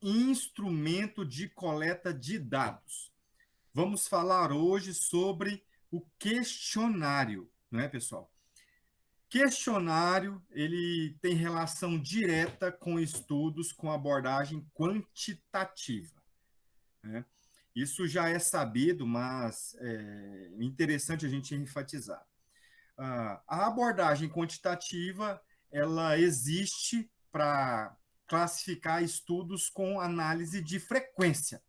instrumento de coleta de dados. Vamos falar hoje sobre o questionário, não é, pessoal? Questionário, ele tem relação direta com estudos com abordagem quantitativa, né? Isso já é sabido, mas é interessante a gente enfatizar. A abordagem quantitativa, ela existe para classificar estudos com análise de frequência,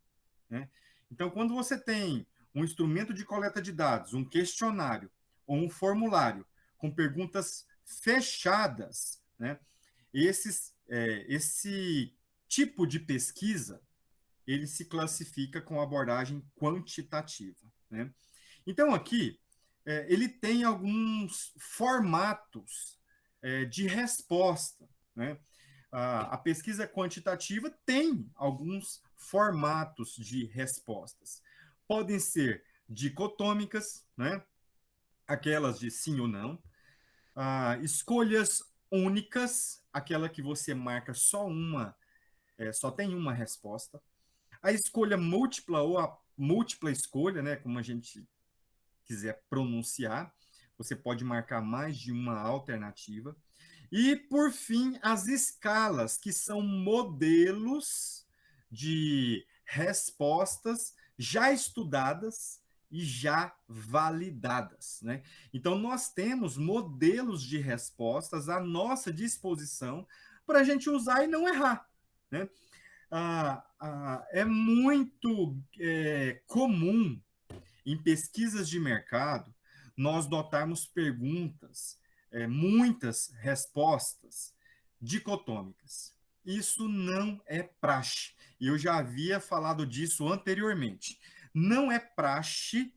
né? Então, quando você tem um instrumento de coleta de dados, um questionário ou um formulário com perguntas fechadas, né? Esse tipo de pesquisa ele se classifica com abordagem quantitativa, né? Então, aqui, ele tem alguns formatos de resposta, né? A pesquisa quantitativa tem alguns formatos de respostas. Podem ser dicotômicas, né? Aquelas de sim ou não, escolhas únicas, aquela que você marca só uma, só tem uma resposta. A escolha múltipla ou a múltipla escolha, né? Como a gente quiser pronunciar, você pode marcar mais de uma alternativa. E, por fim, as escalas, que são modelos de respostas já estudadas e já validadas, né? Então, nós temos modelos de respostas à nossa disposição para a gente usar e não errar, né? É muito comum em pesquisas de mercado, nós notarmos perguntas, muitas respostas dicotômicas. Isso não é praxe. Eu já havia falado disso anteriormente. Não é praxe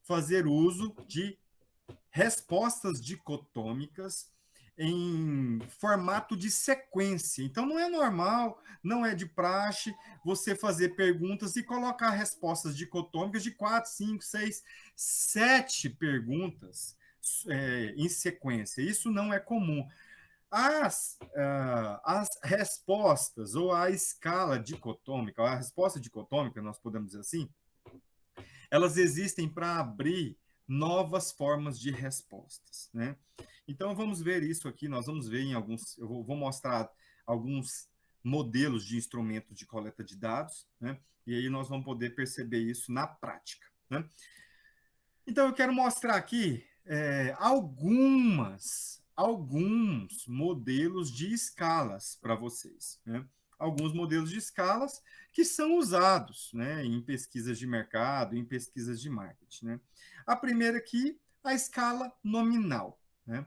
fazer uso de respostas dicotômicas em formato de sequência. Então, não é normal, não é de praxe você fazer perguntas e colocar respostas dicotômicas de 4, 5, 6, 7 perguntas em sequência. Isso não é comum. As respostas ou a escala dicotômica, a resposta dicotômica, nós podemos dizer assim, elas existem para abrir novas formas de respostas, né? Então vamos ver isso aqui, nós vamos ver em alguns, eu vou mostrar alguns modelos de instrumentos de coleta de dados, né? E aí nós vamos poder perceber isso na prática, né? Então eu quero mostrar aqui alguns modelos de escalas para vocês, né? Alguns modelos de escalas que são usados, né, em pesquisas de mercado, em pesquisas de marketing, né? A primeira aqui, a escala nominal, né?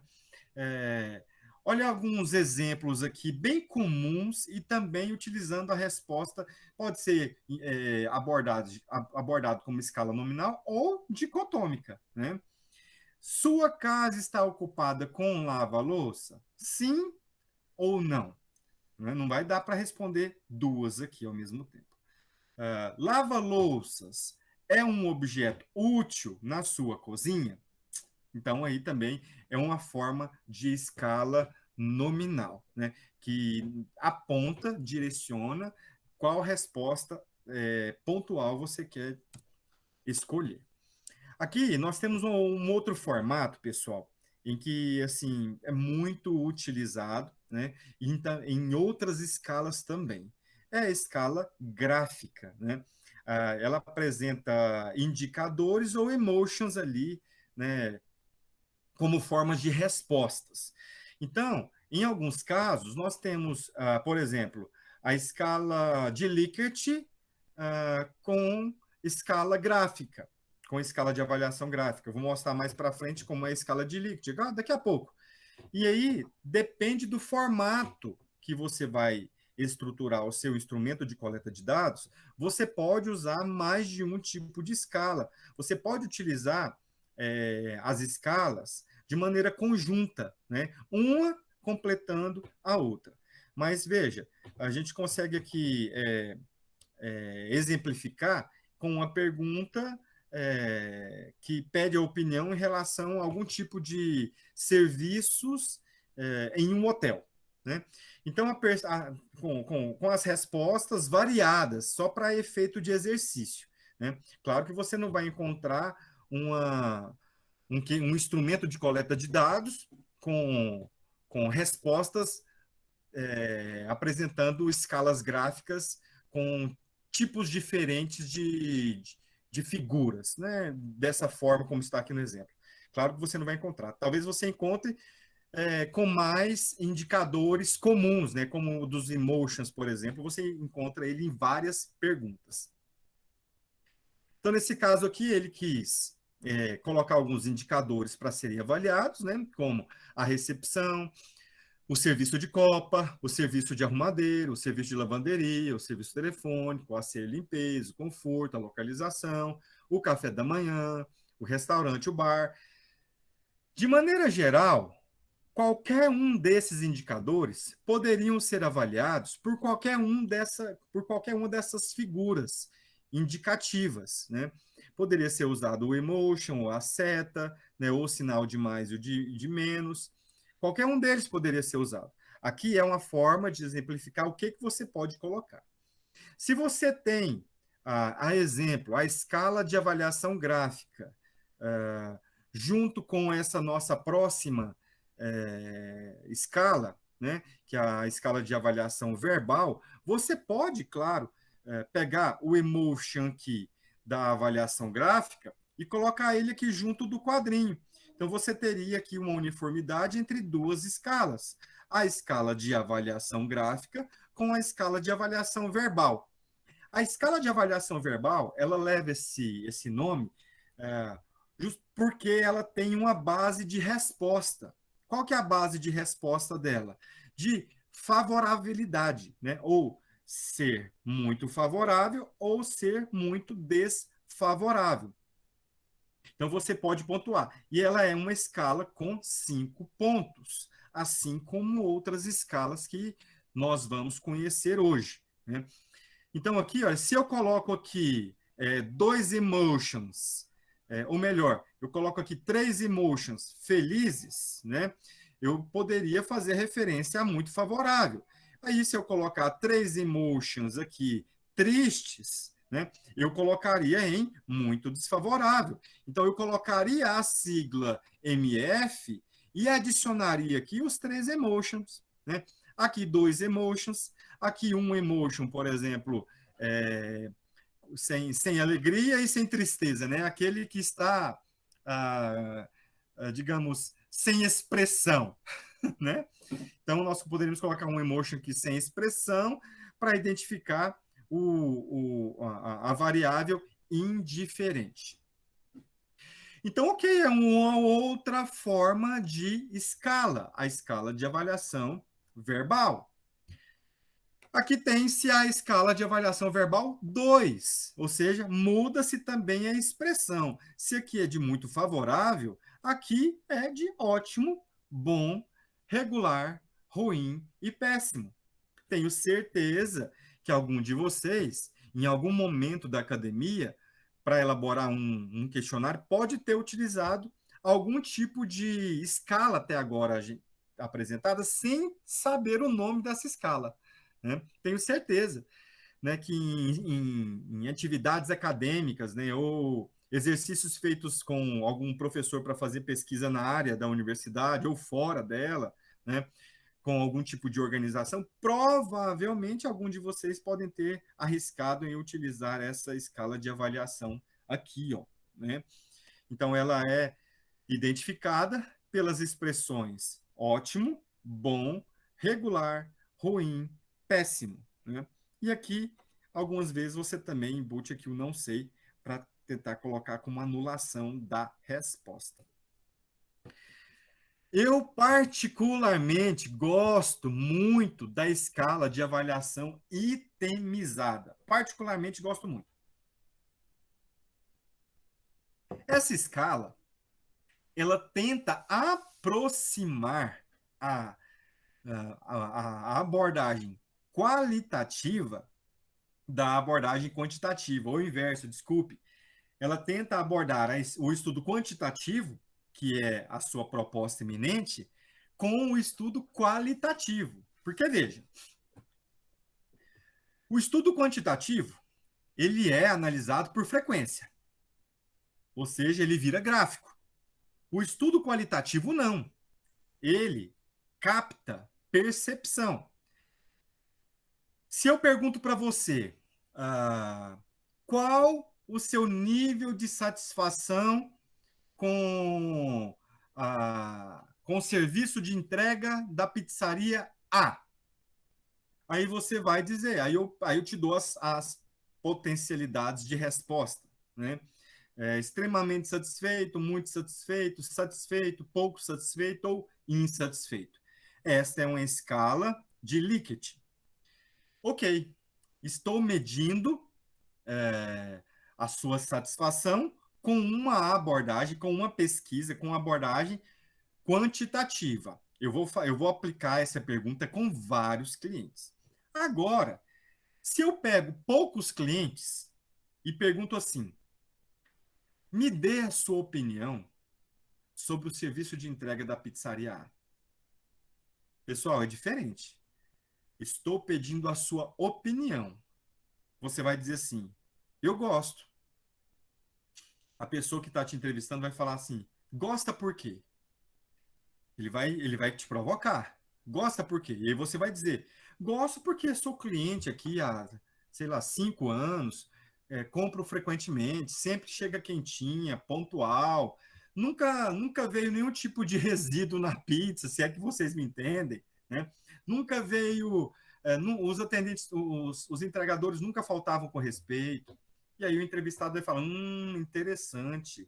É, olha alguns exemplos aqui bem comuns e também utilizando a resposta, pode ser abordado como escala nominal ou dicotômica, né? Sua casa está ocupada com lava-louça? Sim ou não? Né? Não vai dar para responder duas aqui ao mesmo tempo. Lava-louças é um objeto útil na sua cozinha? Então, aí também é uma forma de escala nominal, né? Que aponta, direciona qual resposta pontual você quer escolher. Aqui nós temos um outro formato, pessoal, em que assim é muito utilizado, né? Em outras escalas também. É a escala gráfica, né? Ela apresenta indicadores ou emotions ali, né? Como formas de respostas. Então, em alguns casos, nós temos, por exemplo, a escala de Likert com escala gráfica, com escala de avaliação gráfica. Eu vou mostrar mais para frente como é a escala de Likert, daqui a pouco. E aí, depende do formato que você vai estruturar o seu instrumento de coleta de dados, você pode usar mais de um tipo de escala. Você pode utilizar as escalas de maneira conjunta, né? Uma completando a outra. Mas veja, a gente consegue aqui exemplificar com uma pergunta que pede a opinião em relação a algum tipo de serviços em um hotel. né? Então, com as respostas variadas, só para efeito de exercício, né? Claro que você não vai encontrar um instrumento de coleta de dados com respostas apresentando escalas gráficas com tipos diferentes de figuras, né? Dessa forma como está aqui no exemplo. Claro que você não vai encontrar. Talvez você encontre com mais indicadores comuns, né? Como o dos emotions, por exemplo, você encontra ele em várias perguntas. Então, nesse caso aqui, ele quis colocar alguns indicadores para serem avaliados, né? Como a recepção, o serviço de copa, o serviço de arrumadeiro, o serviço de lavanderia, o serviço telefônico, a ser limpeza, o conforto, a localização, o café da manhã, o restaurante, o bar. De maneira geral, qualquer um desses indicadores poderiam ser avaliados por qualquer uma dessas figuras indicativas, né? Poderia ser usado o emotion, ou a seta, né? Ou o sinal de mais e o de menos. Qualquer um deles poderia ser usado. Aqui é uma forma de exemplificar o que você pode colocar. Se você tem, a exemplo, a escala de avaliação gráfica, junto com essa nossa próxima escala, né, que é a escala de avaliação verbal, você pode, claro, pegar o emotion aqui da avaliação gráfica e colocar ele aqui junto do quadrinho. Então, você teria aqui uma uniformidade entre duas escalas. A escala de avaliação gráfica com a escala de avaliação verbal. A escala de avaliação verbal, ela leva esse nome justo porque ela tem uma base de resposta. Qual que é a base de resposta dela? De favorabilidade, né? Ou ser muito favorável ou ser muito desfavorável. Então você pode pontuar. E ela é uma escala com 5 pontos, assim como outras escalas que nós vamos conhecer hoje, né? Então, aqui, olha, se eu coloco aqui dois emotions, ou melhor, eu coloco aqui três emotions felizes, né? Eu poderia fazer referência a muito favorável. Aí, se eu colocar três emotions aqui tristes, né? Eu colocaria em muito desfavorável. Então, eu colocaria a sigla MF e adicionaria aqui os três emotions, né? Aqui dois emotions, aqui um emotion, por exemplo, sem alegria e sem tristeza, né? Aquele que está, digamos, sem expressão, né? Então, nós poderíamos colocar um emotion aqui sem expressão para identificar a variável indiferente. Então, o que é uma outra forma de escala? A escala de avaliação verbal. Aqui tem-se a escala de avaliação verbal 2, ou seja, muda-se também a expressão. Se aqui é de muito favorável, aqui é de ótimo, bom, regular, ruim e péssimo. Tenho certeza que algum de vocês, em algum momento da academia, para elaborar um questionário, pode ter utilizado algum tipo de escala até agora apresentada sem saber o nome dessa escala, né? Tenho certeza, né, que em atividades acadêmicas, né, ou exercícios feitos com algum professor para fazer pesquisa na área da universidade ou fora dela, né, com algum tipo de organização, provavelmente algum de vocês podem ter arriscado em utilizar essa escala de avaliação aqui, ó, né? Então, ela é identificada pelas expressões ótimo, bom, regular, ruim, péssimo, né? E aqui, algumas vezes, você também embute aqui o não sei para tentar colocar como anulação da resposta. Eu, particularmente, gosto muito da escala de avaliação itemizada. Particularmente, gosto muito. Essa escala, ela tenta aproximar a abordagem qualitativa da abordagem quantitativa, ou o inverso, desculpe. Ela tenta abordar o estudo quantitativo, que é a sua proposta eminente, com o estudo qualitativo. Porque, veja, o estudo quantitativo, ele é analisado por frequência, ou seja, ele vira gráfico. O estudo qualitativo, não. Ele capta percepção. Se eu pergunto para você, qual o seu nível de satisfação com o serviço de entrega da pizzaria A? Aí você vai dizer, aí eu te dou as potencialidades de resposta, né? Extremamente satisfeito, muito satisfeito, satisfeito, pouco satisfeito ou insatisfeito. Esta é uma escala de Likert. Ok, estou medindo a sua satisfação com uma abordagem, com uma pesquisa, com uma abordagem quantitativa. Eu vou aplicar essa pergunta com vários clientes. Agora, se eu pego poucos clientes e pergunto assim, me dê a sua opinião sobre o serviço de entrega da pizzaria A. Pessoal, é diferente. Estou pedindo a sua opinião. Você vai dizer assim, eu gosto. A pessoa que está te entrevistando vai falar assim, gosta por quê? Ele vai te provocar. Gosta por quê? E aí você vai dizer, gosto porque sou cliente aqui há, sei lá, 5 anos, compro frequentemente, sempre chega quentinha, pontual, nunca veio nenhum tipo de resíduo na pizza, se é que vocês me entendem, né? Nunca veio, os atendentes, os entregadores nunca faltavam com respeito. E aí o entrevistado vai falar, interessante.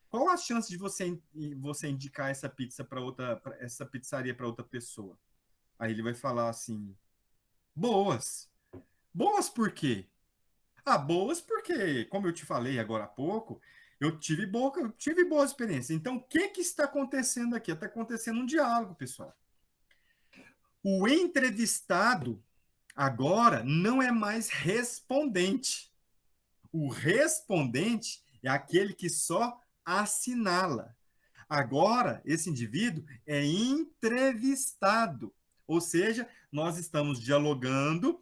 Qual a chance de você indicar essa pizza essa pizzaria para outra pessoa? Aí ele vai falar assim: boas. Boas por quê? Boas porque, como eu te falei agora há pouco, eu tive boas experiências. Então, o que está acontecendo aqui? Está acontecendo um diálogo, pessoal. O entrevistado agora não é mais respondente. O respondente é aquele que só assinala. Agora, esse indivíduo é entrevistado, ou seja, nós estamos dialogando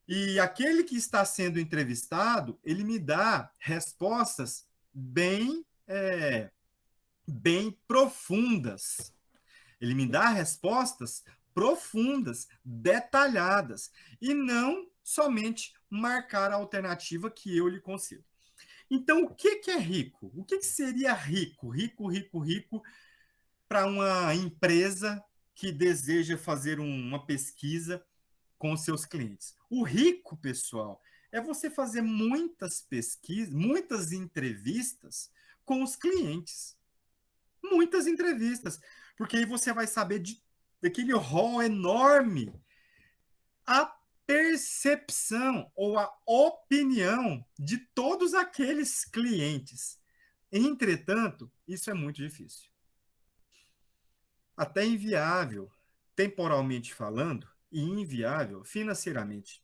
e aquele que está sendo entrevistado, ele me dá respostas bem profundas. Ele me dá respostas profundas, detalhadas, e não somente marcar a alternativa que eu lhe concedo. Então, o que é rico? O que seria rico? Rico para uma empresa que deseja fazer uma pesquisa com seus clientes. O rico, pessoal, é você fazer muitas pesquisas, muitas entrevistas com os clientes. Muitas entrevistas. Porque aí você vai saber daquele rol enorme a percepção ou a opinião de todos aqueles clientes. Entretanto, isso é muito difícil. Até inviável, temporalmente falando, e inviável financeiramente.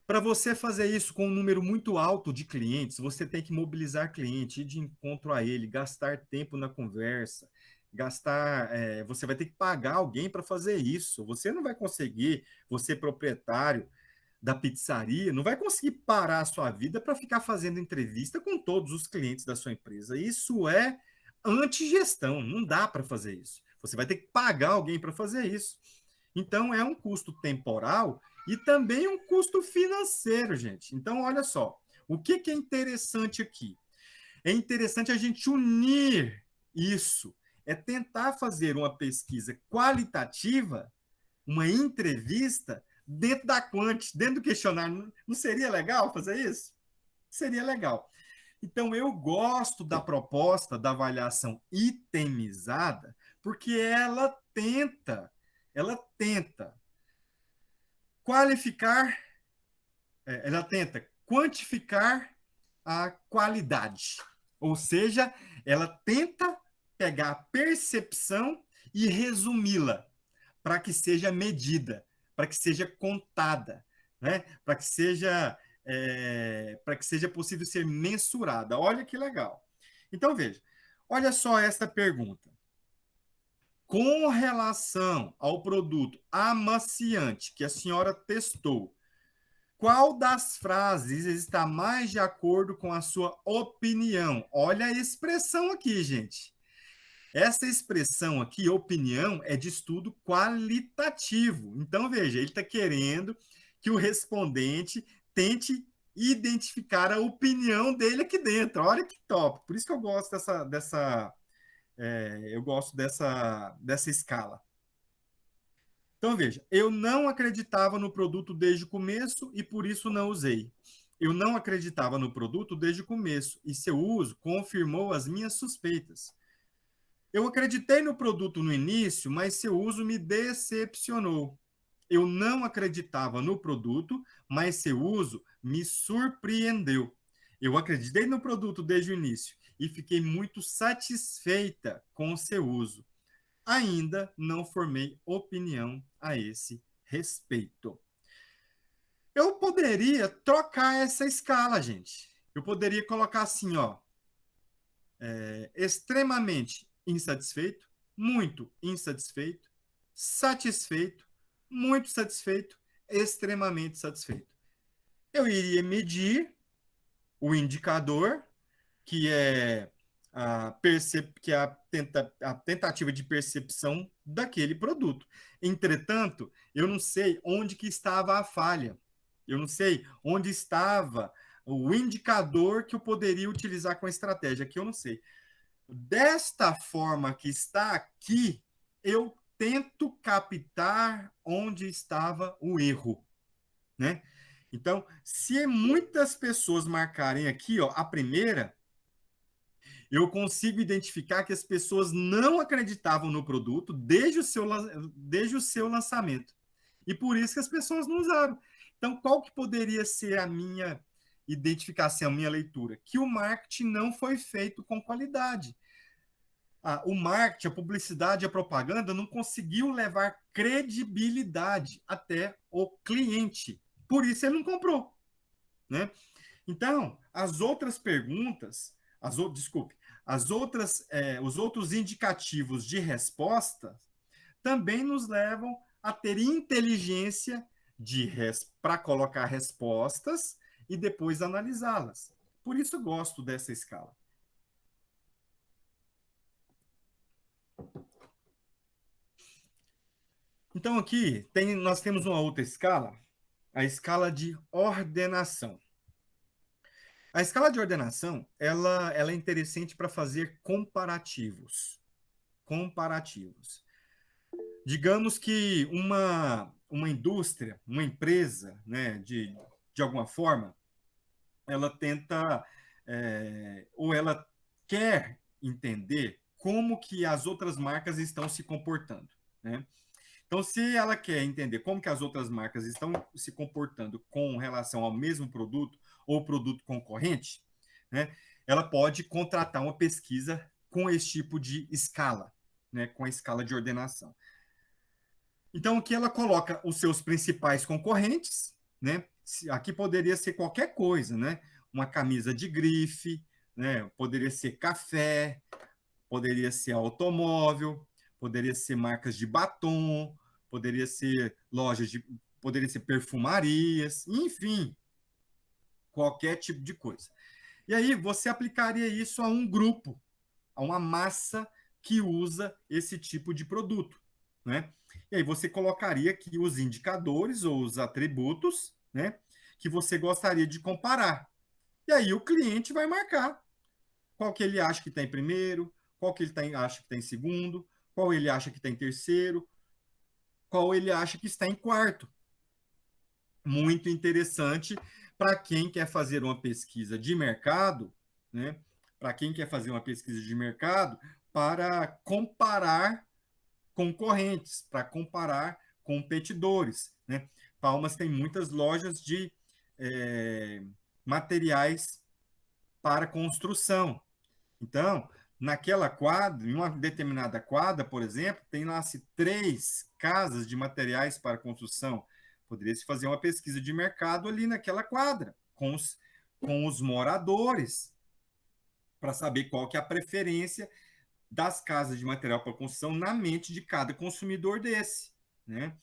Para você fazer isso com um número muito alto de clientes, você tem que mobilizar cliente, ir de encontro a ele, gastar tempo na conversa, você vai ter que pagar alguém para fazer isso. Você não vai conseguir, você proprietário da pizzaria, não vai conseguir parar a sua vida para ficar fazendo entrevista com todos os clientes da sua empresa. Isso é antigestão, não dá para fazer isso. Você vai ter que pagar alguém para fazer isso. Então, é um custo temporal e também um custo financeiro, gente. Então, olha só, o que é interessante aqui? É interessante a gente unir isso, é tentar fazer uma pesquisa qualitativa, uma entrevista dentro da Quant, dentro do questionário. Não seria legal fazer isso? Seria legal. Então, eu gosto da proposta da avaliação itemizada, porque ela tenta qualificar, ela tenta quantificar a qualidade. Ou seja, ela tenta pegar a percepção e resumi-la para que seja medida, para que seja contada, né? Para que seja possível ser mensurada. Olha que legal. Então, veja, olha só esta pergunta. com relação ao produto amaciante que a senhora testou, qual das frases está mais de acordo com a sua opinião? Olha a expressão aqui, gente. Essa expressão aqui, opinião, é de estudo qualitativo. Então, veja, ele está querendo que o respondente tente identificar a opinião dele aqui dentro. Olha que top. Por isso que eu gosto dessa escala. Então, veja, eu não acreditava no produto desde o começo e por isso não usei. Eu não acreditava no produto desde o começo e seu uso confirmou as minhas suspeitas. Eu acreditei no produto no início, mas seu uso me decepcionou. Eu não acreditava no produto, mas seu uso me surpreendeu. Eu acreditei no produto desde o início e fiquei muito satisfeita com o seu uso. Ainda não formei opinião a esse respeito. Eu poderia trocar essa escala, gente. Eu poderia colocar assim, ó, extremamente insatisfeito, muito insatisfeito, satisfeito, muito satisfeito, extremamente satisfeito. Eu iria medir o indicador, que é a tentativa de percepção daquele produto. Entretanto, eu não sei onde que estava a falha. Eu não sei onde estava o indicador que eu poderia utilizar com a estratégia, que eu não sei. Desta forma que está aqui, eu tento captar onde estava o erro, né? Então, se muitas pessoas marcarem aqui, ó, a primeira, eu consigo identificar que as pessoas não acreditavam no produto desde o seu lançamento. E por isso que as pessoas não usaram. Então, qual que poderia ser a minha identificação, a minha leitura? Que o marketing não foi feito com qualidade. O marketing, a publicidade, a propaganda não conseguiu levar credibilidade até o cliente. Por isso ele não comprou, né? Então, as outras perguntas, desculpe, os outros indicativos de resposta também nos levam a ter inteligência para colocar respostas e depois analisá-las. Por isso eu gosto dessa escala. Então, aqui nós temos uma outra escala, a escala de ordenação. A escala de ordenação, ela é interessante para fazer comparativos. Comparativos. Digamos que uma indústria, uma empresa, né, de alguma forma, ela tenta, ou ela quer entender como que as outras marcas estão se comportando, né? Então, se ela quer entender como que as outras marcas estão se comportando com relação ao mesmo produto ou produto concorrente, né, ela pode contratar uma pesquisa com esse tipo de escala, né, com a escala de ordenação. Então, aqui ela coloca os seus principais concorrentes, né? Aqui poderia ser qualquer coisa, né? Uma camisa de grife, né? Poderia ser café, poderia ser automóvel, poderia ser marcas de batom, poderia ser poderia ser perfumarias, enfim, qualquer tipo de coisa. E aí você aplicaria isso a um grupo, a uma massa que usa esse tipo de produto, né? E aí você colocaria aqui os indicadores ou os atributos, né, que você gostaria de comparar. E aí o cliente vai marcar qual que ele acha que está em primeiro, qual que ele acha que está em segundo, qual ele acha que está em terceiro, qual ele acha que está em quarto. Muito interessante para quem quer fazer uma pesquisa de mercado, né? Para quem quer fazer uma pesquisa de mercado para comparar concorrentes, para comparar competidores, né? Palmas tem muitas lojas de materiais para construção. Então, naquela quadra, em uma determinada quadra, por exemplo, tem lá 3 casas de materiais para construção. Poderia-se fazer uma pesquisa de mercado ali naquela quadra, com os moradores, para saber qual que é a preferência das casas de material para construção na mente de cada consumidor desse, né?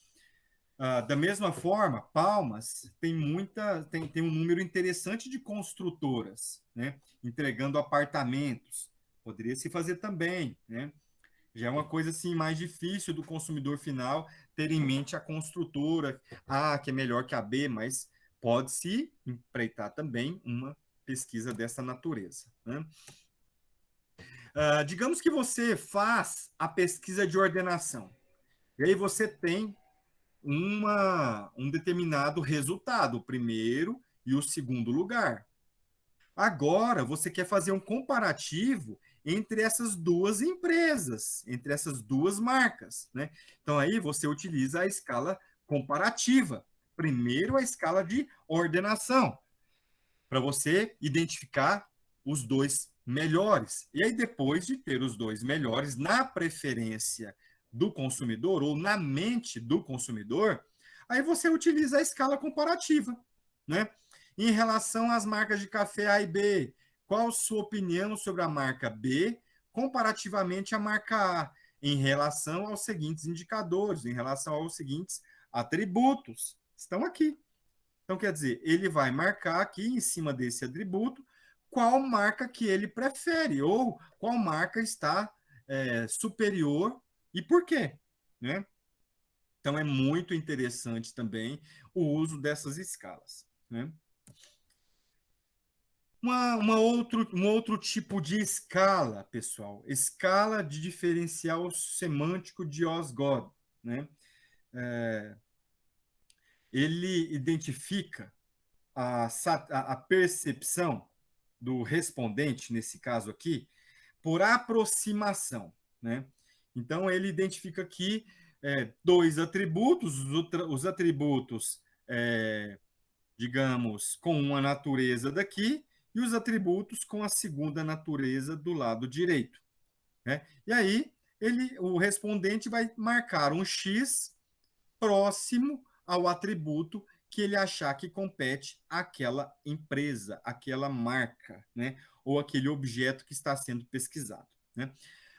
Da mesma forma, Palmas tem um número interessante de construtoras, né? Entregando apartamentos. Poderia se fazer também, né? Já é uma coisa assim mais difícil do consumidor final ter em mente a construtora, que é melhor que a B, mas pode-se empreitar também uma pesquisa dessa natureza, né? Digamos que você faz a pesquisa de ordenação, e aí você tem um determinado resultado, o primeiro e o segundo lugar. Agora, você quer fazer um comparativo entre essas duas empresas, entre essas duas marcas, né? Então, aí você utiliza a escala comparativa. Primeiro, a escala de ordenação, para você identificar os dois melhores. E aí, depois de ter os dois melhores na preferência do consumidor ou na mente do consumidor, aí você utiliza a escala comparativa, né? Em relação às marcas de café A e B, qual a sua opinião sobre a marca B comparativamente à marca A, em relação aos seguintes indicadores, em relação aos seguintes atributos? Estão aqui. Então, quer dizer, ele vai marcar aqui em cima desse atributo qual marca que ele prefere ou qual marca está superior e por quê, né? Então, é muito interessante também o uso dessas escalas, né? Um outro tipo de escala, pessoal, escala de diferencial semântico de Osgood, né? Ele identifica a percepção do respondente, nesse caso aqui, por aproximação, né? Então, ele identifica aqui dois atributos, os atributos, digamos, com uma natureza daqui e os atributos com a segunda natureza do lado direito, né? E aí, o respondente vai marcar um X próximo ao atributo que ele achar que compete àquela empresa, àquela marca, né? Ou aquele objeto que está sendo pesquisado, né?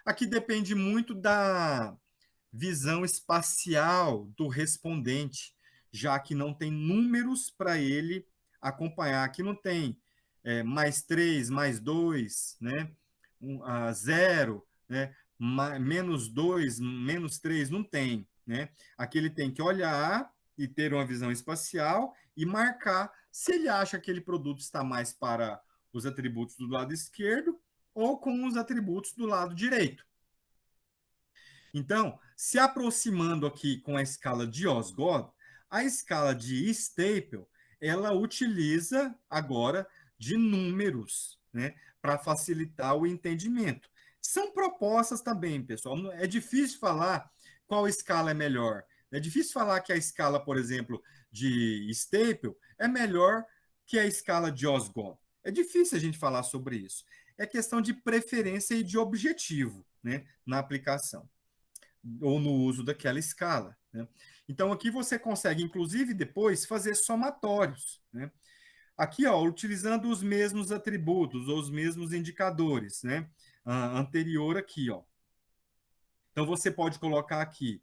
Aqui depende muito da visão espacial do respondente, já que não tem números para ele acompanhar. Aqui não tem mais 3, mais 2, né? Zero, né? Menos 2, menos 3, não tem, né? Aqui ele tem que olhar e ter uma visão espacial e marcar se ele acha que aquele produto está mais para os atributos do lado esquerdo ou com os atributos do lado direito. Então, se aproximando aqui com a escala de Osgood, a escala de Staple, ela utiliza agora de números, né, para facilitar o entendimento. São propostas também, pessoal. É difícil falar qual escala é melhor. É difícil falar que a escala, por exemplo, de Staple é melhor que a escala de Osgood. É difícil a gente falar sobre isso. É questão de preferência e de objetivo, né, na aplicação ou no uso daquela escala, né? Então, aqui você consegue, inclusive, depois fazer somatórios, né? Aqui, ó, utilizando os mesmos atributos ou os mesmos indicadores, né? Anterior aqui, ó. Então, você pode colocar aqui,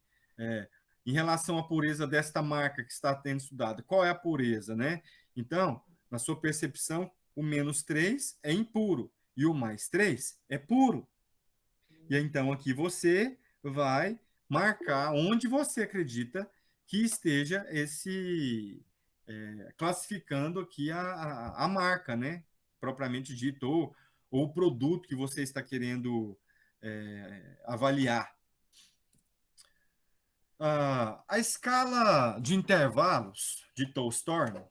em relação à pureza desta marca que está sendo estudada, qual é a pureza, né? Então, na sua percepção, o menos 3 é impuro e o mais 3 é puro. E então aqui você vai marcar onde você acredita que esteja classificando aqui a marca, né? Propriamente dito, ou o produto que você está querendo avaliar. A escala de intervalos de Tolstorne,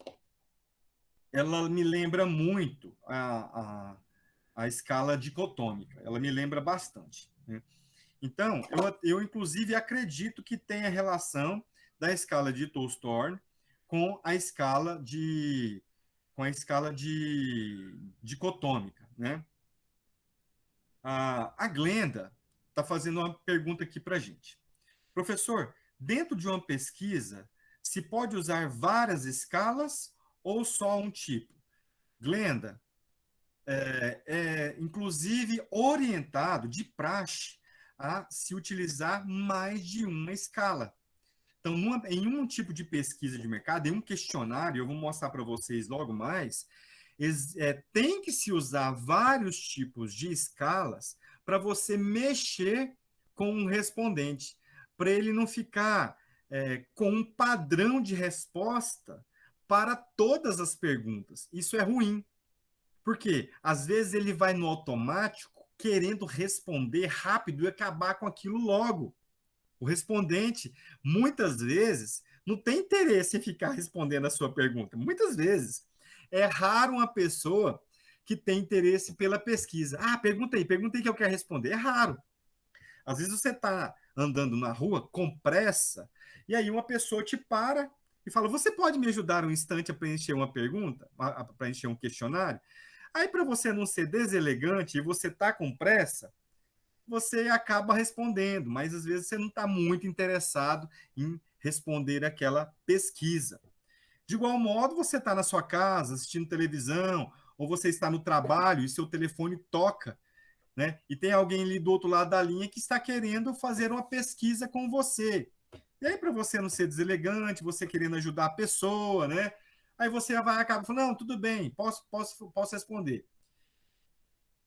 ela me lembra muito a escala dicotômica, ela me lembra bastante, né? Então, eu inclusive acredito que tenha relação da escala de Tolstorne com a escala de dicotômica, né? A Glenda está fazendo uma pergunta aqui para a gente. Professor, dentro de uma pesquisa, se pode usar várias escalas ou só um tipo? Glenda, inclusive orientado de praxe a se utilizar mais de uma escala. Então, em um tipo de pesquisa de mercado, em um questionário, eu vou mostrar para vocês logo mais, tem que se usar vários tipos de escalas para você mexer com o respondente, para ele não ficar com um padrão de resposta para todas as perguntas. Isso é ruim, porque às vezes ele vai no automático querendo responder rápido e acabar com aquilo logo. O respondente, muitas vezes, não tem interesse em ficar respondendo a sua pergunta. Muitas vezes. É raro uma pessoa que tem interesse pela pesquisa. Ah, pergunta aí que eu quero responder. É raro. Às vezes você está andando na rua com pressa, e aí uma pessoa te para e fala: Você pode me ajudar um instante a preencher uma pergunta, a preencher um questionário? Aí, para você não ser deselegante e você tá com pressa, você acaba respondendo, mas às vezes você não está muito interessado em responder aquela pesquisa. De igual modo, você está na sua casa assistindo televisão, ou você está no trabalho e seu telefone toca, né? E tem alguém ali do outro lado da linha que está querendo fazer uma pesquisa com você. E aí, para você não ser deselegante, você querendo ajudar a pessoa, né? Aí você vai acabar falando, não, tudo bem, posso responder.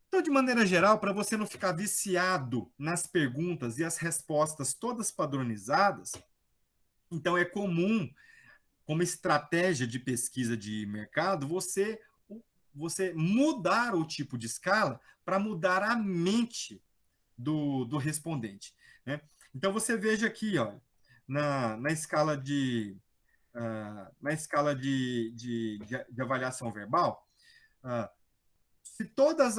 Então, de maneira geral, para você não ficar viciado nas perguntas e as respostas todas padronizadas, então é comum, como estratégia de pesquisa de mercado, você mudar o tipo de escala para mudar a mente do respondente. Né? Então, você veja aqui, ó, na escala na escala de avaliação verbal, uh, se todos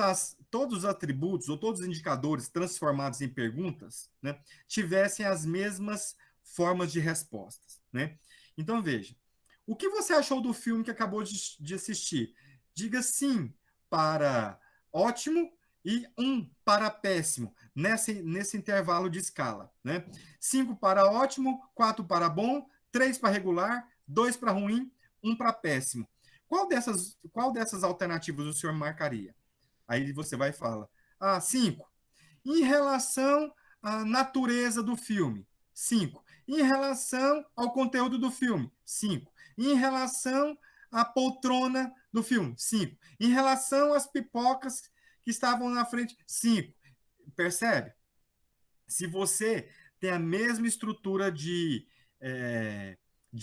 os atributos ou todos os indicadores transformados em perguntas, né, tivessem as mesmas formas de respostas. Né? Então, veja, o que você achou do filme que acabou de assistir? Diga sim para ótimo e um para péssimo, nesse intervalo de escala. Né? 5 para ótimo, 4 para bom, 3 para regular, 2 para ruim, um para péssimo. Qual dessas alternativas o senhor marcaria? Aí você vai e fala: 5. Em relação à natureza do filme, 5. Em relação ao conteúdo do filme, 5. Em relação à poltrona do filme, 5. Em relação às pipocas que estavam na frente, 5. Percebe? Se você tem a mesma estrutura de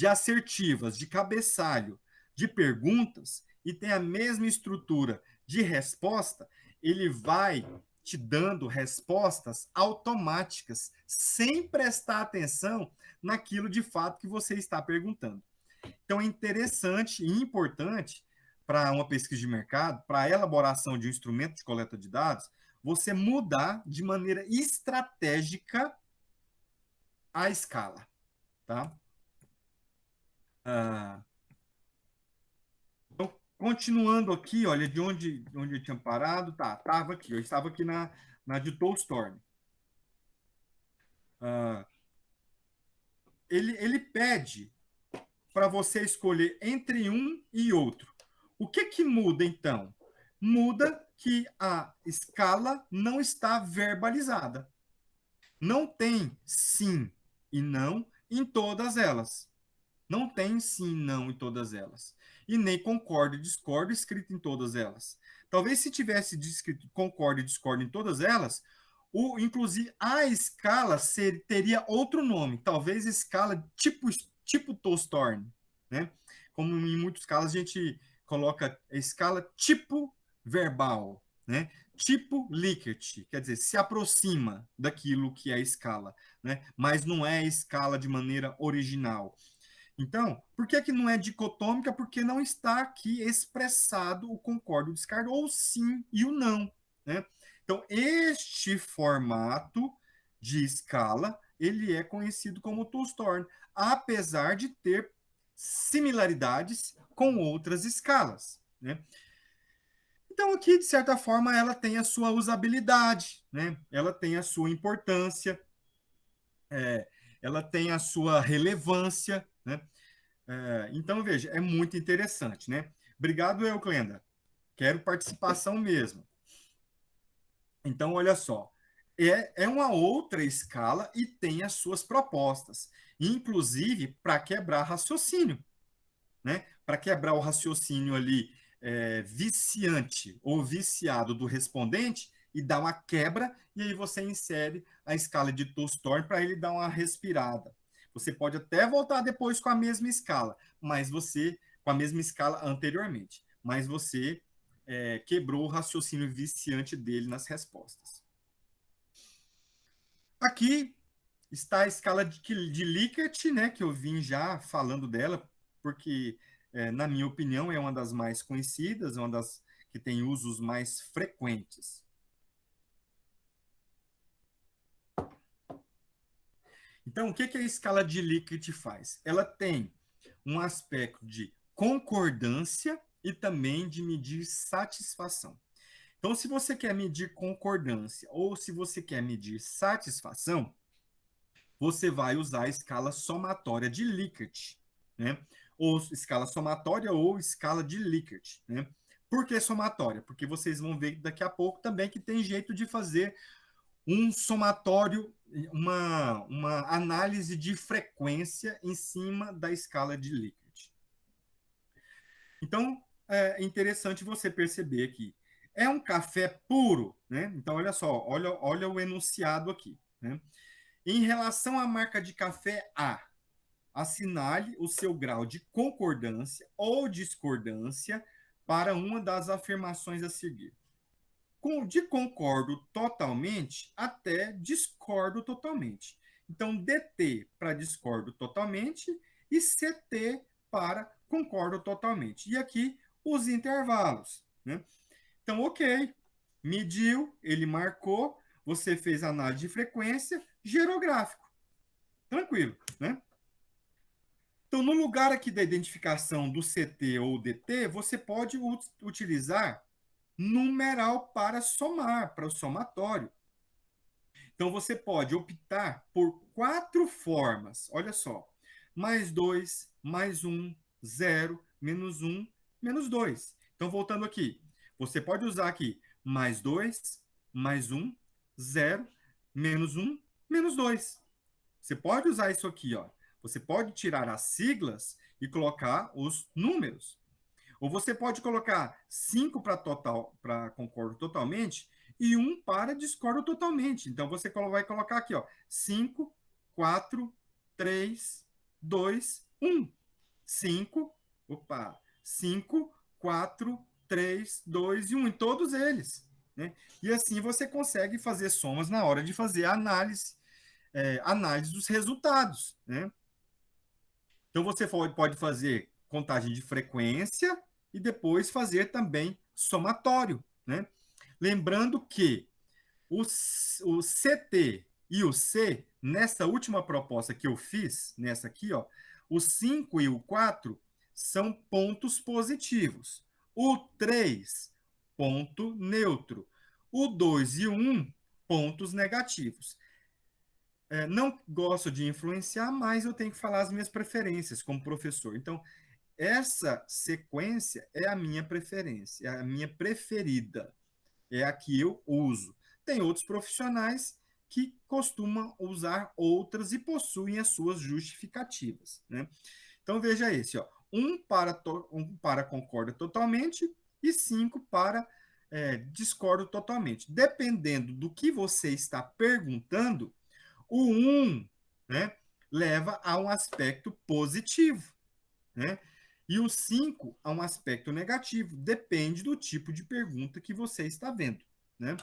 assertivas, de cabeçalho, de perguntas, e tem a mesma estrutura de resposta, ele vai te dando respostas automáticas, sem prestar atenção naquilo de fato que você está perguntando. Então, é interessante e importante para uma pesquisa de mercado, para a elaboração de um instrumento de coleta de dados, você mudar de maneira estratégica a escala, tá? Ah, então, continuando aqui, olha, de onde eu tinha parado, estava aqui, eu estava aqui na de Tolstorne. Ah, ele pede para você escolher entre um e outro. O que muda, então? Muda que a escala não está verbalizada. Não tem sim e não em todas elas. Não tem sim e não em todas elas. E nem concordo e discordo escrito em todas elas. Talvez se tivesse escrito concordo e discordo em todas elas, inclusive a escala teria outro nome. Talvez escala tipo Tolstorne. Né? Como em muitos casos a gente coloca a escala tipo verbal. Né? Tipo Likert, quer dizer, se aproxima daquilo que é a escala, né? Mas não é a escala de maneira original. Então, por que não é dicotômica? Porque não está aqui expressado o concordo, o descargo, ou sim e o não. Né? Então, este formato de escala, ele é conhecido como Tolstorne, apesar de ter similaridades com outras escalas. Né? Então, aqui, de certa forma, ela tem a sua usabilidade, né? Ela tem a sua importância, ela tem a sua relevância, né? Então, veja, é muito interessante, né? Obrigado, Euclenda. quero participação mesmo. Então, olha só, é uma outra escala e tem as suas propostas, inclusive para quebrar raciocínio, né? Para quebrar o raciocínio ali viciante ou viciado do respondente e dar uma quebra, e aí você insere a escala de Tolstói para ele dar uma respirada. Você pode até voltar depois com a mesma escala, mas você, com a mesma escala anteriormente, mas você quebrou o raciocínio viciante dele nas respostas. Aqui está a escala de Likert, né, que eu vim já falando dela, porque, na minha opinião, é uma das mais conhecidas, uma das que tem usos mais frequentes. Então, o que a escala de Likert faz? Ela tem um aspecto de concordância e também de medir satisfação. Então, se você quer medir concordância ou se você quer medir satisfação, você vai usar a escala somatória de Likert, né? Ou escala somatória ou escala de Likert, né? Por que somatória? Porque vocês vão ver daqui a pouco também que tem jeito de fazer um somatório, uma análise de frequência em cima da escala de Likert. Então, é interessante você perceber que é um café puro, né? Então, olha só, olha o enunciado aqui, né? Em relação à marca de café A, assinale o seu grau de concordância ou discordância para uma das afirmações a seguir. De concordo totalmente até discordo totalmente. Então, DT para discordo totalmente e CT para concordo totalmente. E aqui os intervalos, né? Então, ok, mediu, ele marcou, você fez análise de frequência, gerou gráfico. Tranquilo, né? Então, no lugar aqui da identificação do CT ou DT, você pode utilizar numeral para somar, para o somatório. Então, você pode optar por 4 formas. Olha só. Mais 2, mais 1, 0, menos 1, menos 2. Então, voltando aqui. Você pode usar aqui mais 2, mais 1, 0, menos 1, menos 2. Você pode usar isso aqui, ó. Você pode tirar as siglas e colocar os números. Ou você pode colocar 5 para total, para concordo totalmente e 1 para discordo totalmente. Então você vai colocar aqui, ó, 5, 4, 3, 2, 1. 5, opa, 5, 4, 3, 2 e 1 em todos eles, né? E assim você consegue fazer somas na hora de fazer a análise dos resultados, né? Então você pode fazer contagem de frequência e depois fazer também somatório, né? Lembrando que o CT e o C, nessa última proposta que eu fiz, nessa aqui, ó, o 5 e o 4 são pontos positivos. O 3, ponto neutro. O 2 e o 1, pontos negativos. Não gosto de influenciar, mas eu tenho que falar as minhas preferências como professor. Então, essa sequência é a minha preferência, é a minha preferida, é a que eu uso. Tem outros profissionais que costumam usar outras e possuem as suas justificativas, né? Então, veja esse, ó, um para concorda totalmente e 5 para discordo totalmente. Dependendo do que você está perguntando, o 1, né, leva a um aspecto positivo, né? E o 5 a um aspecto negativo. Depende do tipo de pergunta que você está vendo, né?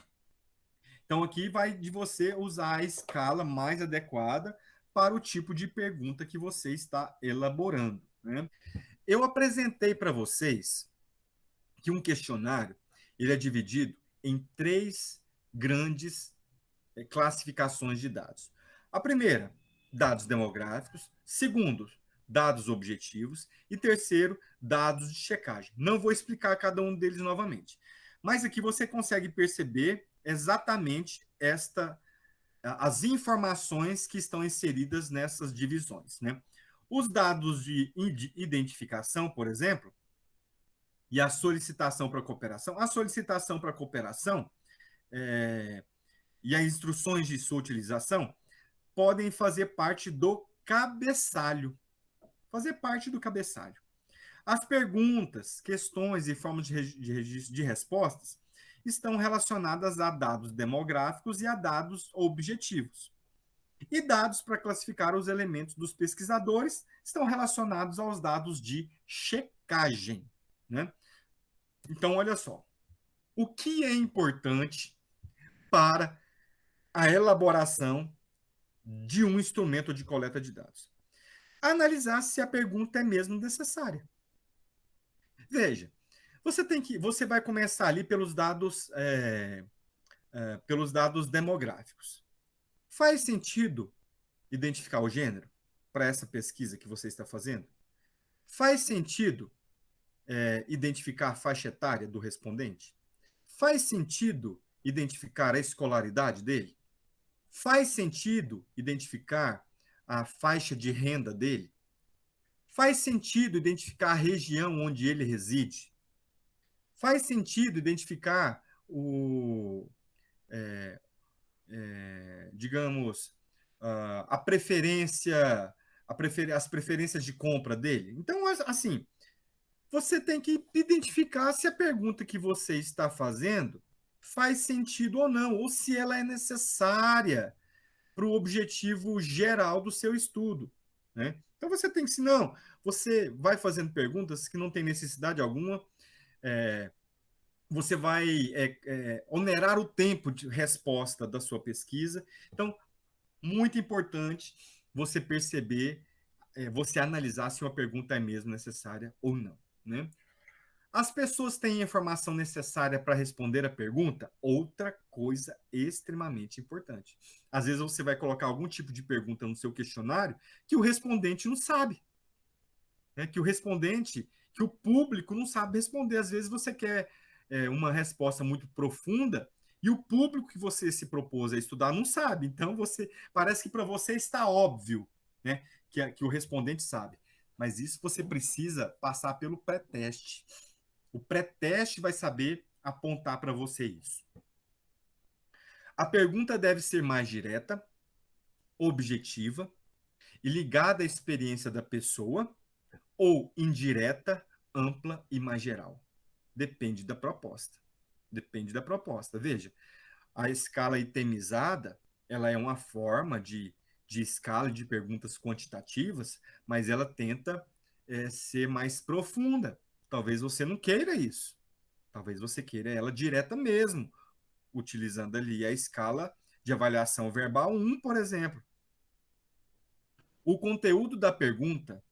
Então, aqui vai de você usar a escala mais adequada para o tipo de pergunta que você está elaborando, né? Eu apresentei para vocês que um questionário ele é dividido em 3 grandes classificações de dados. A primeira, dados demográficos. Segundo, dados objetivos. E terceiro, dados de checagem. Não vou explicar cada um deles novamente. Mas aqui você consegue perceber exatamente as informações que estão inseridas nessas divisões, né? Os dados de identificação, por exemplo, e a solicitação para cooperação. A solicitação para cooperação e as instruções de sua utilização podem fazer parte do cabeçalho. Fazer parte do cabeçalho. As perguntas, questões e formas de respostas estão relacionadas a dados demográficos e a dados objetivos. E dados para classificar os elementos dos pesquisadores estão relacionados aos dados de checagem. Né? Então, olha só. O que é importante para a elaboração de um instrumento de coleta de dados? Analisar se a pergunta é mesmo necessária. Veja, você vai começar ali pelos dados demográficos. Faz sentido identificar o gênero para essa pesquisa que você está fazendo? Faz sentido identificar a faixa etária do respondente? Faz sentido identificar a escolaridade dele? Faz sentido identificar a faixa de renda dele? Faz sentido identificar a região onde ele reside? Faz sentido identificar digamos, a preferência, as preferências de compra dele? Então, assim, você tem que identificar se a pergunta que você está fazendo faz sentido ou não, ou se ela é necessária para o objetivo geral do seu estudo. Né? Então você tem que, se não, você vai fazendo perguntas que não tem necessidade alguma, você vai onerar o tempo de resposta da sua pesquisa. Então, muito importante você perceber, você analisar se uma pergunta é mesmo necessária ou não. Né? As pessoas têm a informação necessária para responder a pergunta? Outra coisa extremamente importante. Às vezes você vai colocar algum tipo de pergunta no seu questionário que o respondente não sabe. Né? Que o público não sabe responder. Às vezes você quer uma resposta muito profunda e o público que você se propôs a estudar não sabe. Então, parece que para você está óbvio, né, que o respondente sabe. Mas isso você precisa passar pelo pré-teste. O pré-teste vai saber apontar para você isso. A pergunta deve ser mais direta, objetiva e ligada à experiência da pessoa, ou indireta, ampla e mais geral. Depende da proposta. Depende da proposta. Veja, a escala itemizada, ela é uma forma de escala de perguntas quantitativas, mas ela tenta ser mais profunda. Talvez você não queira isso. Talvez você queira ela direta mesmo, utilizando ali a escala de avaliação verbal 1, por exemplo. O conteúdo da pergunta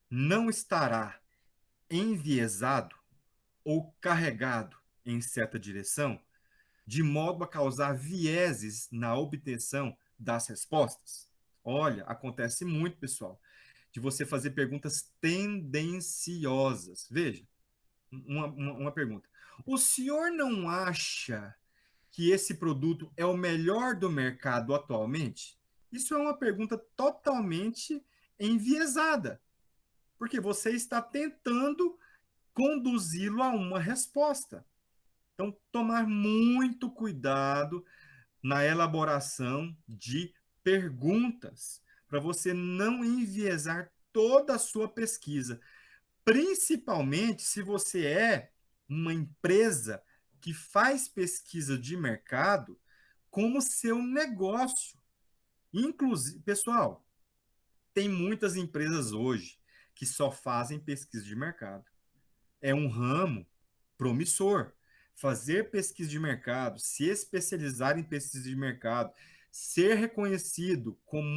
não estará enviesado ou carregado em certa direção, de modo a causar vieses na obtenção das respostas. Olha, acontece muito, pessoal, de você fazer perguntas tendenciosas. Veja, uma pergunta. O senhor não acha que esse produto é o melhor do mercado atualmente? Isso é uma pergunta totalmente enviesada, porque você está tentando conduzi-lo a uma resposta. Então, tomar muito cuidado na elaboração de perguntas, para você não enviesar toda a sua pesquisa, principalmente se você é uma empresa que faz pesquisa de mercado como seu negócio. Inclusive, pessoal, tem muitas empresas hoje que só fazem pesquisa de mercado. É um ramo promissor. Fazer pesquisa de mercado, se especializar em pesquisa de mercado, ser reconhecido como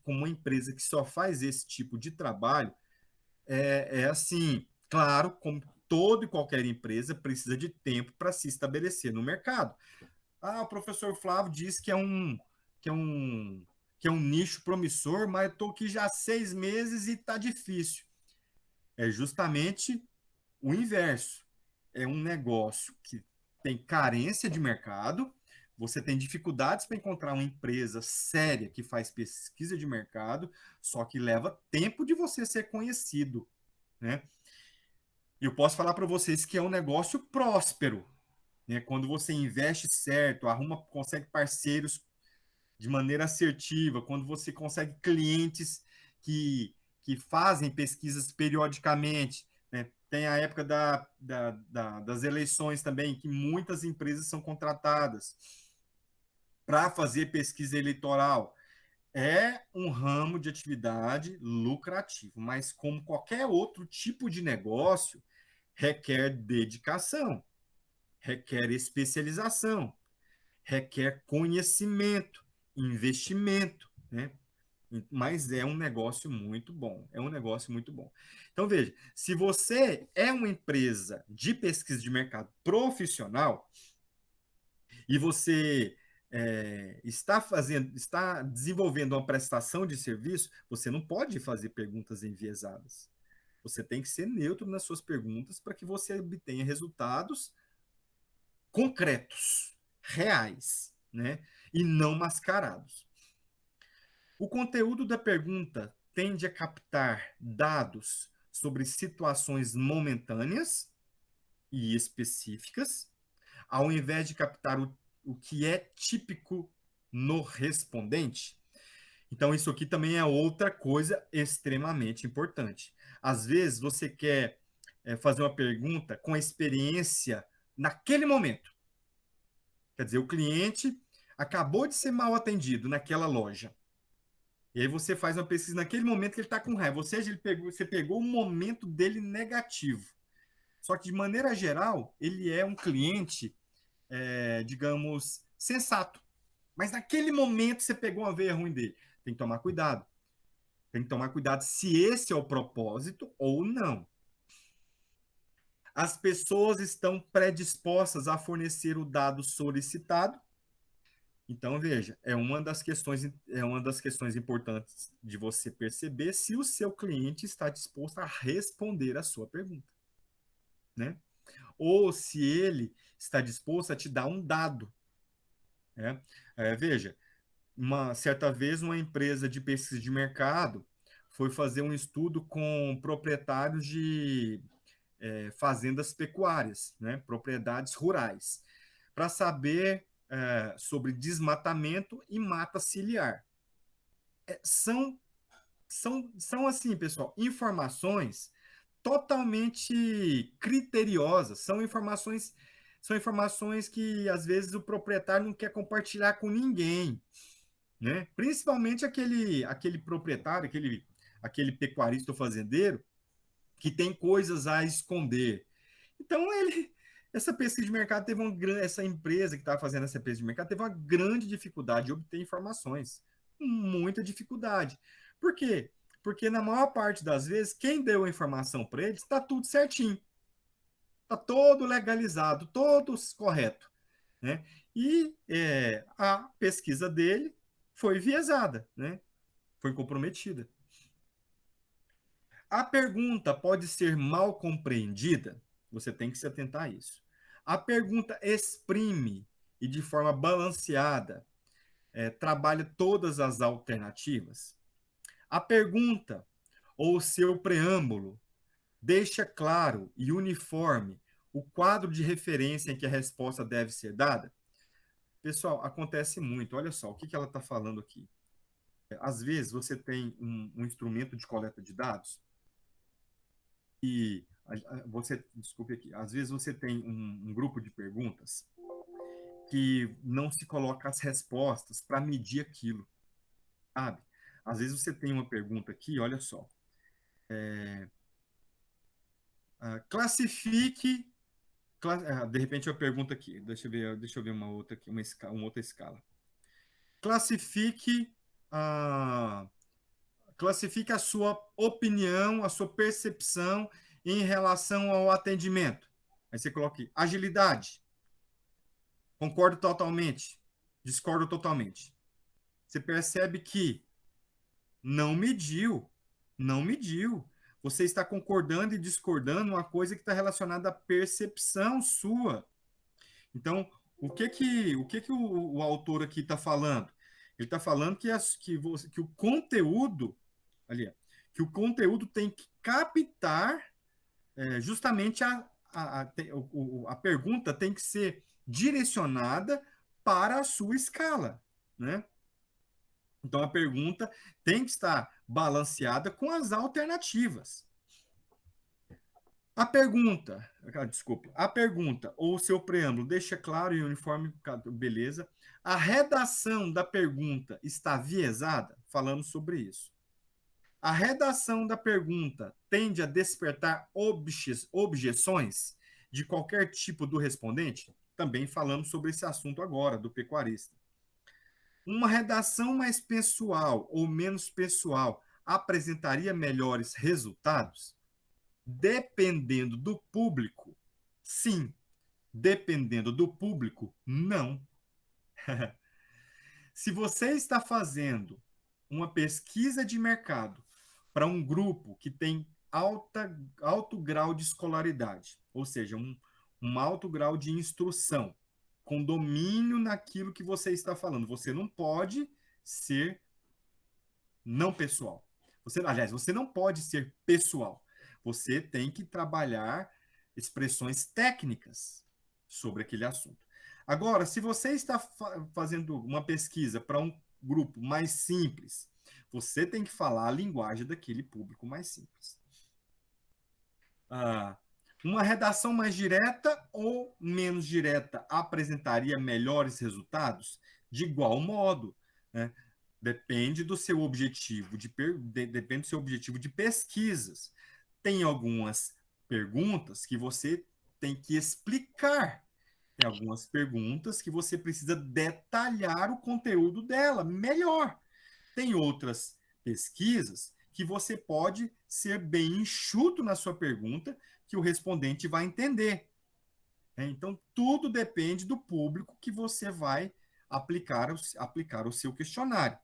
uma empresa que só faz esse tipo de trabalho, assim, claro, como toda e qualquer empresa precisa de tempo para se estabelecer no mercado. Ah, o professor Flávio disse que é um, que é um nicho promissor, mas eu estou aqui já há 6 meses e está difícil. É justamente o inverso. É um negócio que tem carência de mercado, você tem dificuldades para encontrar uma empresa séria que faz pesquisa de mercado, só que leva tempo de você ser conhecido, né? E eu posso falar para vocês que é um negócio próspero, né? Quando você investe certo, consegue parceiros de maneira assertiva, quando você consegue clientes que fazem pesquisas periodicamente, né? Tem a época das eleições também, que muitas empresas são contratadas para fazer pesquisa eleitoral. É um ramo de atividade lucrativo, mas como qualquer outro tipo de negócio, requer dedicação, requer especialização, requer conhecimento, investimento, né? Mas é um negócio muito bom, é um negócio muito bom. Então veja, se você é uma empresa de pesquisa de mercado profissional e você está desenvolvendo uma prestação de serviço, você não pode fazer perguntas enviesadas. Você tem que ser neutro nas suas perguntas para que você obtenha resultados concretos, reais, né? E não mascarados. O conteúdo da pergunta tende a captar dados sobre situações momentâneas e específicas, ao invés de captar o que é típico no respondente. Então, isso aqui também é outra coisa extremamente importante. Às vezes, você quer fazer uma pergunta com a experiência naquele momento. Quer dizer, o cliente acabou de ser mal atendido naquela loja. E aí você faz uma pesquisa naquele momento que ele está com raiva. Ou seja, você pegou o momento dele negativo. Só que, de maneira geral, ele é um cliente, digamos, sensato. Mas naquele momento você pegou uma veia ruim dele. Tem que tomar cuidado. Tem que tomar cuidado se esse é o propósito ou não. As pessoas estão predispostas a fornecer o dado solicitado. Então, veja, é uma das questões importantes de você perceber se o seu cliente está disposto a responder a sua pergunta, né? Ou se ele está disposto a te dar um dado, né? Veja, uma certa vez uma empresa de pesquisa de mercado foi fazer um estudo com proprietários de fazendas pecuárias, né? Propriedades rurais, para saber sobre desmatamento e mata ciliar. São, são assim, pessoal, informações totalmente criteriosas, são informações que às vezes o proprietário não quer compartilhar com ninguém, né? Principalmente aquele proprietário, aquele pecuarista ou fazendeiro que tem coisas a esconder. Então essa pesquisa de mercado essa empresa que estava fazendo essa pesquisa de mercado teve uma grande dificuldade de obter informações, muita dificuldade. Por quê? Porque na maior parte das vezes quem deu a informação para eles está tudo certinho, está todo legalizado, todo correto, né? E a pesquisa dele foi viesada, né? Foi comprometida. A pergunta pode ser mal compreendida, você tem que se atentar a isso. A pergunta exprime e de forma balanceada trabalha todas as alternativas. A pergunta ou seu preâmbulo deixa claro e uniforme o quadro de referência em que a resposta deve ser dada. Pessoal, acontece muito. Olha só, o que ela está falando aqui. Às vezes você tem um instrumento de coleta de dados e desculpe aqui, às vezes você tem um grupo de perguntas que não se coloca as respostas para medir aquilo, sabe? Às vezes você tem uma pergunta aqui, olha só, classifique, de repente eu pergunto aqui, deixa eu ver uma outra aqui, uma outra escala. Classifique a classifique a sua opinião, a sua percepção em relação ao atendimento. Aí você coloca aqui, agilidade. Concordo totalmente. Discordo totalmente. Você percebe que não mediu. Não mediu. Você está concordando e discordando uma coisa que está relacionada à percepção sua. Então, o autor aqui está falando? Ele está falando que o conteúdo, ali, que o conteúdo tem que captar justamente a pergunta tem que ser direcionada para a sua escala, né? Então a pergunta tem que estar balanceada com as alternativas. A pergunta ou o seu preâmbulo deixa claro e uniforme, beleza. A redação da pergunta está viesada? Falamos sobre isso. A redação da pergunta tende a despertar objeções de qualquer tipo do respondente? Também falamos sobre esse assunto agora, do pecuarista. Uma redação mais pessoal ou menos pessoal apresentaria melhores resultados? Dependendo do público, sim. Dependendo do público, não. Se você está fazendo uma pesquisa de mercado para um grupo que tem alto grau de escolaridade, ou seja, um alto grau de instrução, com domínio naquilo que você está falando, você não pode ser não pessoal. Você não pode ser pessoal. Você tem que trabalhar expressões técnicas sobre aquele assunto. Agora, se você está fazendo uma pesquisa para um grupo mais simples, você tem que falar a linguagem daquele público mais simples. Ah, uma redação mais direta ou menos direta apresentaria melhores resultados? De igual modo, né? Depende do seu objetivo depende do seu objetivo de pesquisas. Tem algumas perguntas que você tem que explicar. Tem algumas perguntas que você precisa detalhar o conteúdo dela melhor. Tem outras pesquisas que você pode ser bem enxuto na sua pergunta, que o respondente vai entender. Então, tudo depende do público que você vai aplicar o seu questionário.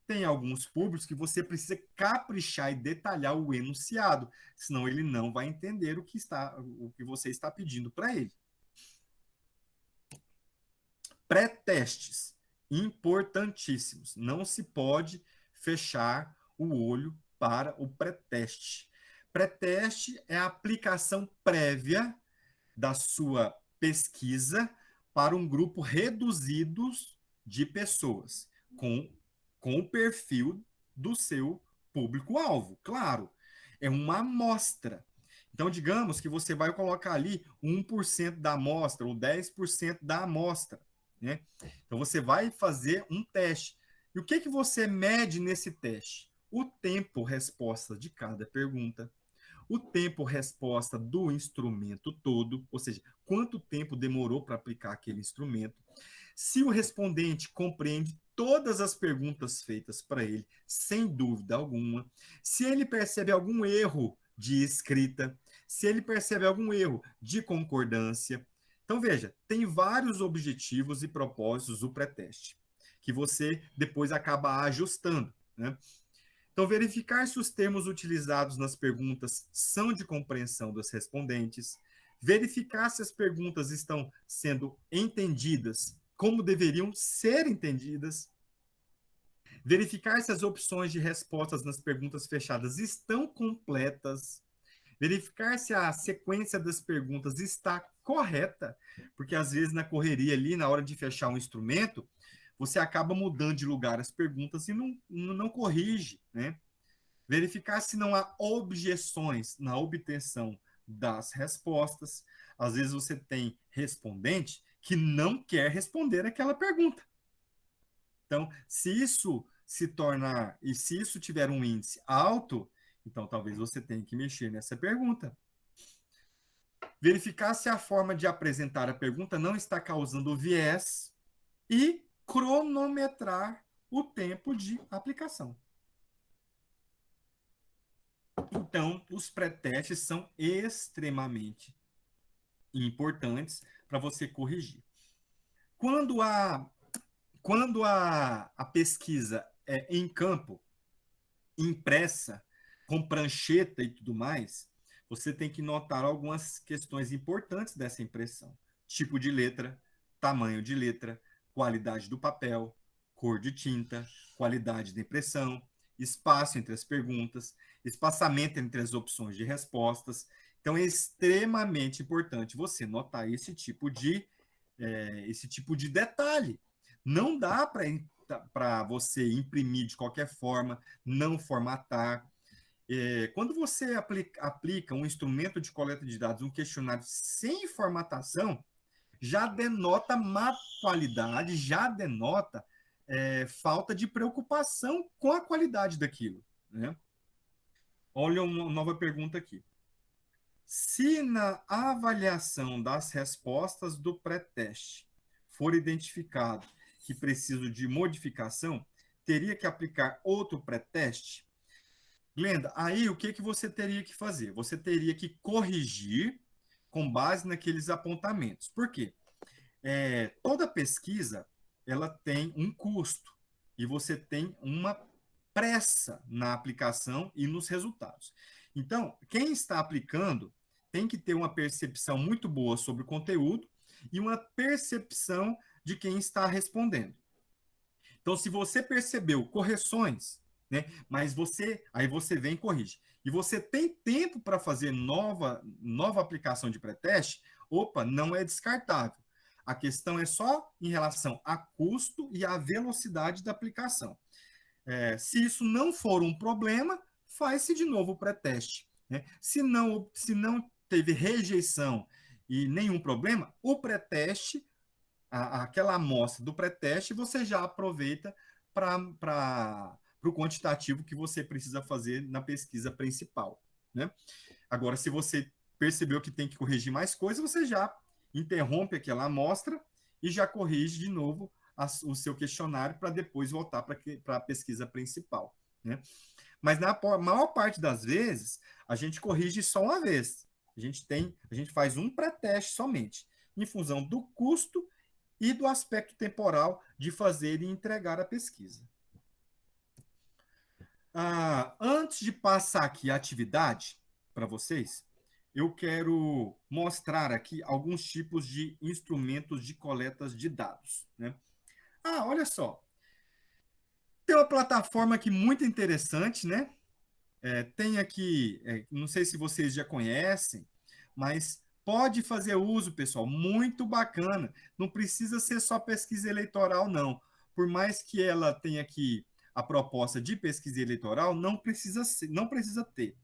Tem alguns públicos que você precisa caprichar e detalhar o enunciado, senão ele não vai entender o que você está pedindo para ele. Pré-testes, importantíssimos. Não se pode fechar o olho para o pré-teste. Pré-teste é a aplicação prévia da sua pesquisa para um grupo reduzido de pessoas, com o perfil do seu público-alvo. Claro, é uma amostra. Então, digamos que você vai colocar ali 1% da amostra ou 10% da amostra. Né? Então, você vai fazer um teste. E o que você mede nesse teste? O tempo resposta de cada pergunta, o tempo resposta do instrumento todo, ou seja, quanto tempo demorou para aplicar aquele instrumento, se o respondente compreende todas as perguntas feitas para ele, sem dúvida alguma, se ele percebe algum erro de escrita, se ele percebe algum erro de concordância. Então, veja, tem vários objetivos e propósitos do pré-teste, que você depois acaba ajustando, né? Então, verificar se os termos utilizados nas perguntas são de compreensão dos respondentes, verificar se as perguntas estão sendo entendidas como deveriam ser entendidas, verificar se as opções de respostas nas perguntas fechadas estão completas, verificar se a sequência das perguntas está correta, porque às vezes na correria ali, na hora de fechar um instrumento, você acaba mudando de lugar as perguntas e não corrige, né? Verificar se não há objeções na obtenção das respostas. Às vezes você tem respondente que não quer responder aquela pergunta. Então, se isso se tornar, e se isso tiver um índice alto, então talvez você tenha que mexer nessa pergunta. Verificar se a forma de apresentar a pergunta não está causando viés e cronometrar o tempo de aplicação. Então, os pré-testes são extremamente importantes para você corrigir. Quando a pesquisa é em campo, impressa, com prancheta e tudo mais, você tem que notar algumas questões importantes dessa impressão. Tipo de letra, tamanho de letra, qualidade do papel, cor de tinta, qualidade da impressão, espaço entre as perguntas, espaçamento entre as opções de respostas, Então, é extremamente importante você notar esse tipo de detalhe. Não dá para você imprimir de qualquer forma, não formatar. Quando você aplica um instrumento de coleta de dados, um questionário sem formatação, já denota má qualidade, já denota falta de preocupação com a qualidade daquilo. Né? Olha uma nova pergunta aqui. Se na avaliação das respostas do pré-teste for identificado que preciso de modificação, teria que aplicar outro pré-teste? Glenda, aí o que você teria que fazer? Você teria que corrigir com base naqueles apontamentos. Por quê? Toda pesquisa ela tem um custo e você tem uma pressa na aplicação e nos resultados. Então, quem está aplicando tem que ter uma percepção muito boa sobre o conteúdo e uma percepção de quem está respondendo. Então, se você percebeu correções, né, mas aí você vem e corrige, e você tem tempo para fazer nova aplicação de pré-teste, opa, não é descartável. A questão é só em relação a custo e a velocidade da aplicação. Se isso não for um problema, faz-se de novo o pré-teste. Né? Se não teve rejeição e nenhum problema, o pré-teste, aquela amostra do pré-teste, você já aproveita para o quantitativo que você precisa fazer na pesquisa principal. Né? Agora, se você percebeu que tem que corrigir mais coisas, você já interrompe aquela amostra e já corrige de novo o seu questionário para depois voltar para a pesquisa principal. Né? Mas na maior parte das vezes, a gente corrige só uma vez. A gente faz um pré-teste somente, em função do custo e do aspecto temporal de fazer e entregar a pesquisa. Antes de passar aqui a atividade para vocês, eu quero mostrar aqui alguns tipos de instrumentos de coletas de dados. Né? Olha só. Tem uma plataforma aqui muito interessante, né? Tem aqui, não sei se vocês já conhecem, mas pode fazer uso, pessoal, muito bacana. Não precisa ser só pesquisa eleitoral, não. Por mais que ela tenha aqui a proposta de pesquisa eleitoral, não precisa ter.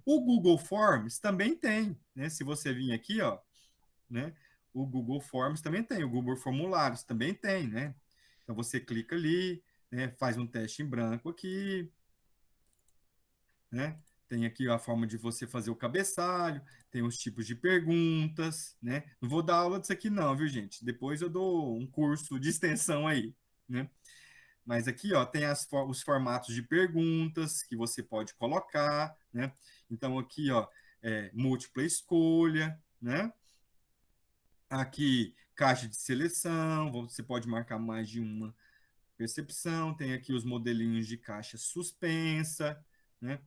O Google Forms também tem, né? Se você vir aqui, ó, né? O Google Forms também tem, o Google Formulários também tem, né? Então você clica ali, né? Faz um teste em branco aqui, né? Tem aqui a forma de você fazer o cabeçalho, tem os tipos de perguntas, né? Não vou dar aula disso aqui não, viu, gente? Depois eu dou um curso de extensão aí, né? Mas aqui, ó, tem os formatos de perguntas que você pode colocar, né? Então aqui, ó, múltipla escolha, né? Aqui, caixa de seleção, você pode marcar mais de uma percepção, tem aqui os modelinhos de caixa suspensa, né?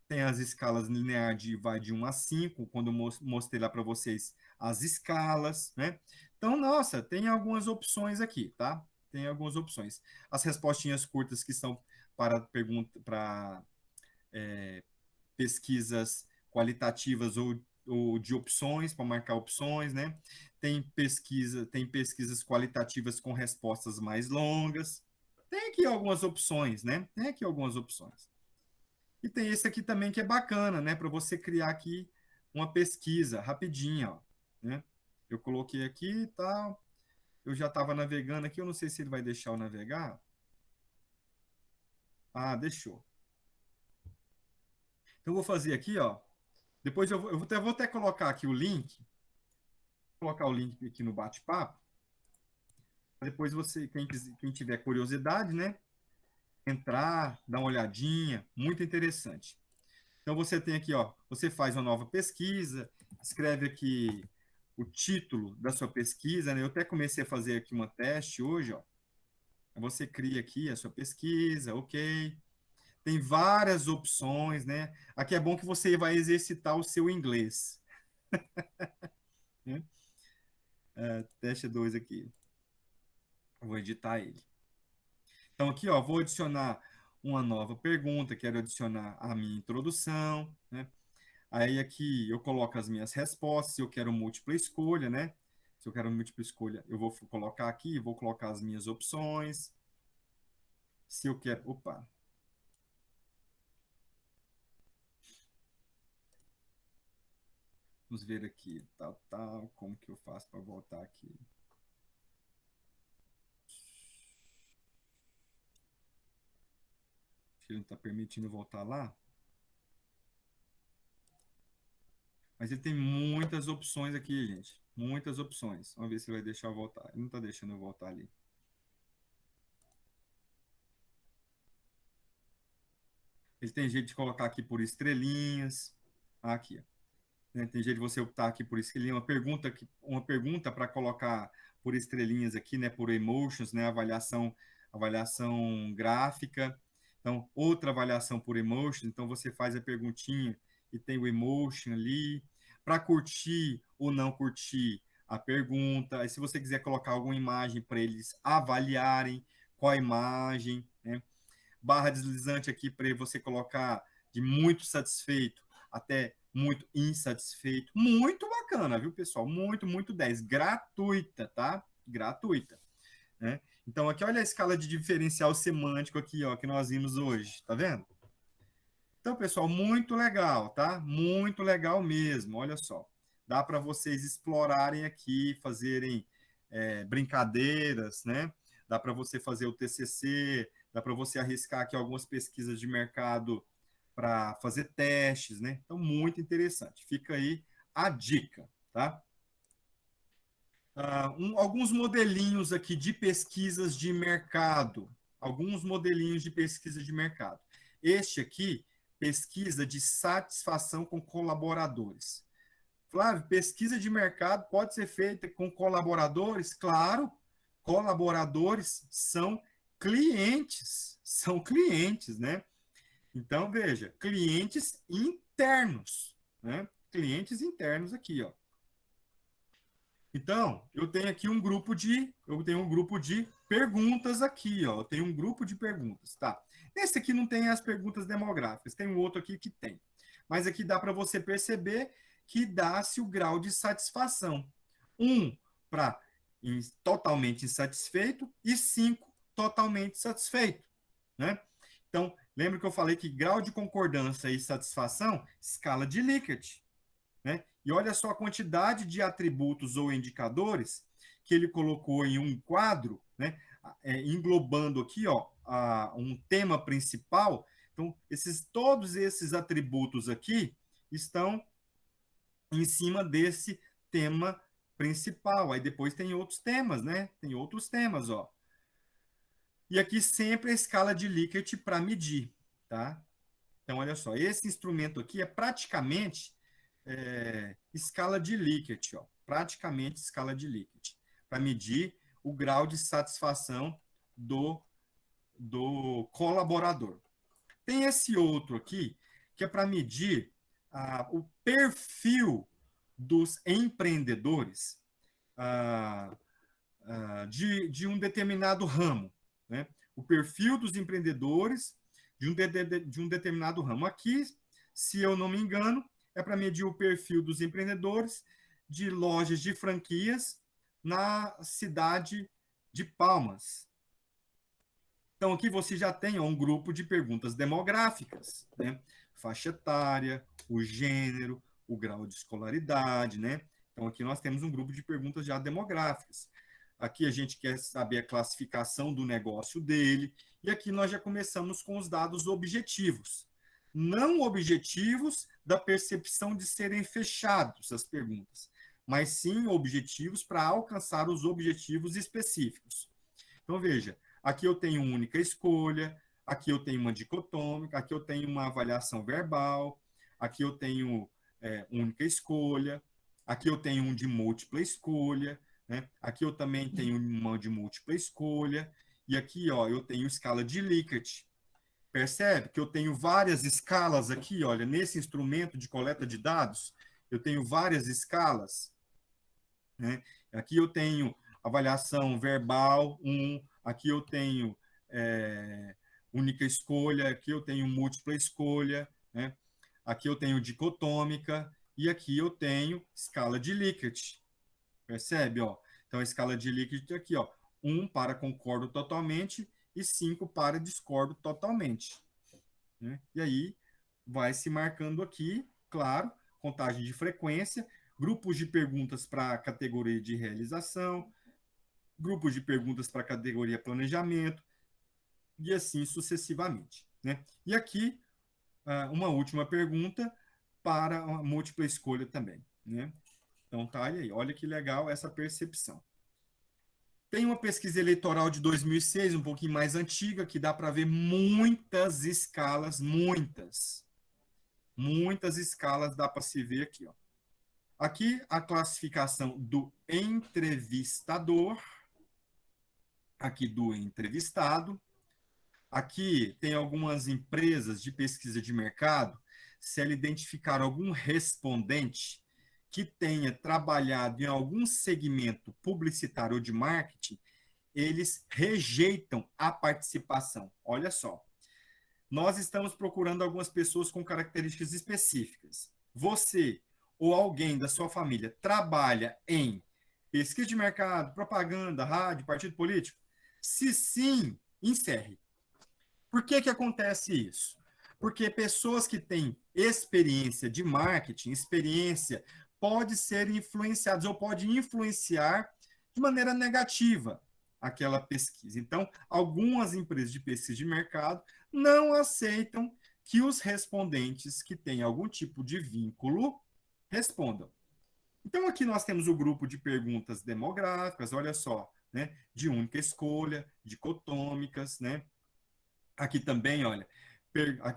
Tem as escalas lineares vai de 1 a 5, quando eu mostrei lá para vocês as escalas, né? Então, nossa, tem algumas opções aqui, tá? Tem algumas opções. As respostinhas curtas que são para pesquisas qualitativas ou de opções, para marcar opções, né? Tem pesquisas qualitativas com respostas mais longas. Tem aqui algumas opções, né? Tem aqui algumas opções. E tem esse aqui também que é bacana, né? Para você criar aqui uma pesquisa rapidinha, ó, né? Eu coloquei aqui e tal. Eu já estava navegando aqui, eu não sei se ele vai deixar eu navegar. Deixou. Então, eu vou fazer aqui, ó. Depois eu vou até colocar aqui o link, colocar o link aqui no bate-papo. Depois você, quem tiver curiosidade, né? Entrar, dar uma olhadinha, muito interessante. Então você tem aqui, ó, você faz uma nova pesquisa, escreve aqui o título da sua pesquisa, né? Eu até comecei a fazer aqui uma teste hoje, ó. Você cria aqui a sua pesquisa, ok. Tem várias opções, né? Aqui é bom que você vai exercitar o seu inglês. Né? Teste 2 aqui. Vou editar ele. Então aqui, ó, vou adicionar uma nova pergunta, quero adicionar a minha introdução, né? Aí aqui eu coloco as minhas respostas, se eu quero múltipla escolha, né? Se eu quero múltipla escolha, eu vou colocar aqui, vou colocar as minhas opções. Se eu quero, opa, vamos ver aqui, tal, tal, como que eu faço para voltar aqui? Se ele não está permitindo voltar lá, mas ele tem muitas opções aqui, gente, muitas opções. Vamos ver se ele vai deixar eu voltar. Ele não está deixando eu voltar ali. Ele tem jeito de colocar aqui por estrelinhas. Aqui, né? Tem jeito de você optar aqui por estrelinha. Uma pergunta para colocar por estrelinhas aqui, né? Por emotions, né? Avaliação gráfica. Então, outra avaliação por emotion. Então, você faz a perguntinha e tem o emotion ali. Para curtir ou não curtir a pergunta. E se você quiser colocar alguma imagem para eles avaliarem qual a imagem, né? Barra deslizante aqui para você colocar de muito satisfeito até muito insatisfeito. Muito bacana, viu, pessoal? Muito, muito 10. Gratuita, tá? Gratuita. Né? Então, aqui, olha a escala de diferencial semântico aqui, ó, que nós vimos hoje. Tá vendo? Então, pessoal, muito legal, tá? Muito legal mesmo. Olha só. Dá para vocês explorarem aqui, fazerem brincadeiras, né? Dá para você fazer o TCC, dá para você arriscar aqui algumas pesquisas de mercado para fazer testes, né? Então, muito interessante. Fica aí a dica, tá? Alguns modelinhos aqui de pesquisas de mercado. Alguns modelinhos de pesquisa de mercado. Este aqui, pesquisa de satisfação com colaboradores. Flávio, pesquisa de mercado pode ser feita com colaboradores? Claro, colaboradores são clientes, né? Então, veja, clientes internos, né? Clientes internos aqui, ó. Então, eu tenho um grupo de perguntas aqui, ó. Eu tenho um grupo de perguntas, tá? Esse aqui não tem as perguntas demográficas, tem um outro aqui que tem. Mas aqui dá para você perceber que dá-se o grau de satisfação. 1 para totalmente insatisfeito e 5 totalmente satisfeito, né? Então, lembra que eu falei que grau de concordância e satisfação, escala de Likert, né? E olha só a quantidade de atributos ou indicadores que ele colocou em um quadro, né? Englobando aqui, ó, um tema principal. Então, todos esses atributos aqui estão em cima desse tema principal. Aí depois tem outros temas, né? Tem outros temas, ó. E aqui sempre a escala de Likert para medir, tá? Então, olha só, esse instrumento aqui é praticamente escala de Likert, ó, praticamente escala de Likert, para medir o grau de satisfação do colaborador. Tem esse outro aqui, que é para medir o perfil dos empreendedores de um determinado ramo, né? O perfil dos empreendedores de um determinado ramo. Aqui, se eu não me engano, é para medir o perfil dos empreendedores de lojas de franquias na cidade de Palmas. Então, aqui você já tem um grupo de perguntas demográficas, né? Faixa etária, o gênero, o grau de escolaridade, né? Então, aqui nós temos um grupo de perguntas já demográficas. Aqui a gente quer saber a classificação do negócio dele, e aqui nós já começamos com os dados objetivos. Não objetivos da percepção de serem fechados as perguntas, mas sim objetivos para alcançar os objetivos específicos. Então, veja, aqui eu tenho única escolha, aqui eu tenho uma dicotômica, aqui eu tenho uma avaliação verbal, aqui eu tenho única escolha, aqui eu tenho um de múltipla escolha, né? Aqui eu também tenho uma de múltipla escolha, e aqui ó, eu tenho escala de Likert. Percebe que eu tenho várias escalas aqui, olha, nesse instrumento de coleta de dados, eu tenho várias escalas, né? Aqui eu tenho avaliação verbal, aqui eu tenho única escolha, aqui eu tenho múltipla escolha, né? Aqui eu tenho dicotômica e aqui eu tenho escala de Likert. Percebe, ó? Então a escala de Likert aqui, ó, 1 para concordo totalmente e 5 para discordo totalmente, né? E aí vai se marcando aqui, claro, contagem de frequência, grupos de perguntas para a categoria de realização, grupos de perguntas para a categoria planejamento, e assim sucessivamente, né? E aqui, uma última pergunta para a múltipla escolha também, né? Então tá aí, olha que legal essa percepção. Tem uma pesquisa eleitoral de 2006, um pouquinho mais antiga, que dá para ver muitas escalas, muitas escalas dá para se ver aqui, ó. Aqui a classificação do entrevistador, aqui do entrevistado. Aqui tem algumas empresas de pesquisa de mercado, se ela identificar algum respondente que tenha trabalhado em algum segmento publicitário ou de marketing, eles rejeitam a participação. Olha só, nós estamos procurando algumas pessoas com características específicas. Você ou alguém da sua família trabalha em pesquisa de mercado, propaganda, rádio, partido político? Se sim, encerre. Por que que acontece isso? Porque pessoas que têm experiência de marketing, experiência, pode ser influenciadas ou pode influenciar de maneira negativa aquela pesquisa. Então, algumas empresas de pesquisa de mercado não aceitam que os respondentes que têm algum tipo de vínculo respondam. Então, aqui nós temos o grupo de perguntas demográficas, olha só, né, de única escolha, dicotômicas, né? Aqui também, olha,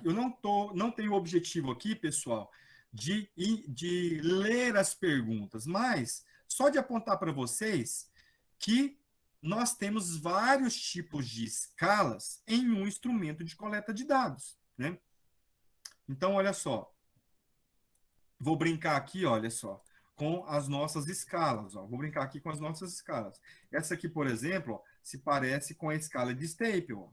eu não tenho o objetivo aqui, pessoal, de ler as perguntas, mas só de apontar para vocês que nós temos vários tipos de escalas em um instrumento de coleta de dados, né? Então, olha só, vou brincar aqui, olha só, com as nossas escalas, ó. Vou brincar aqui com as nossas escalas. Essa aqui, por exemplo, ó, se parece com a escala de Staple, ó.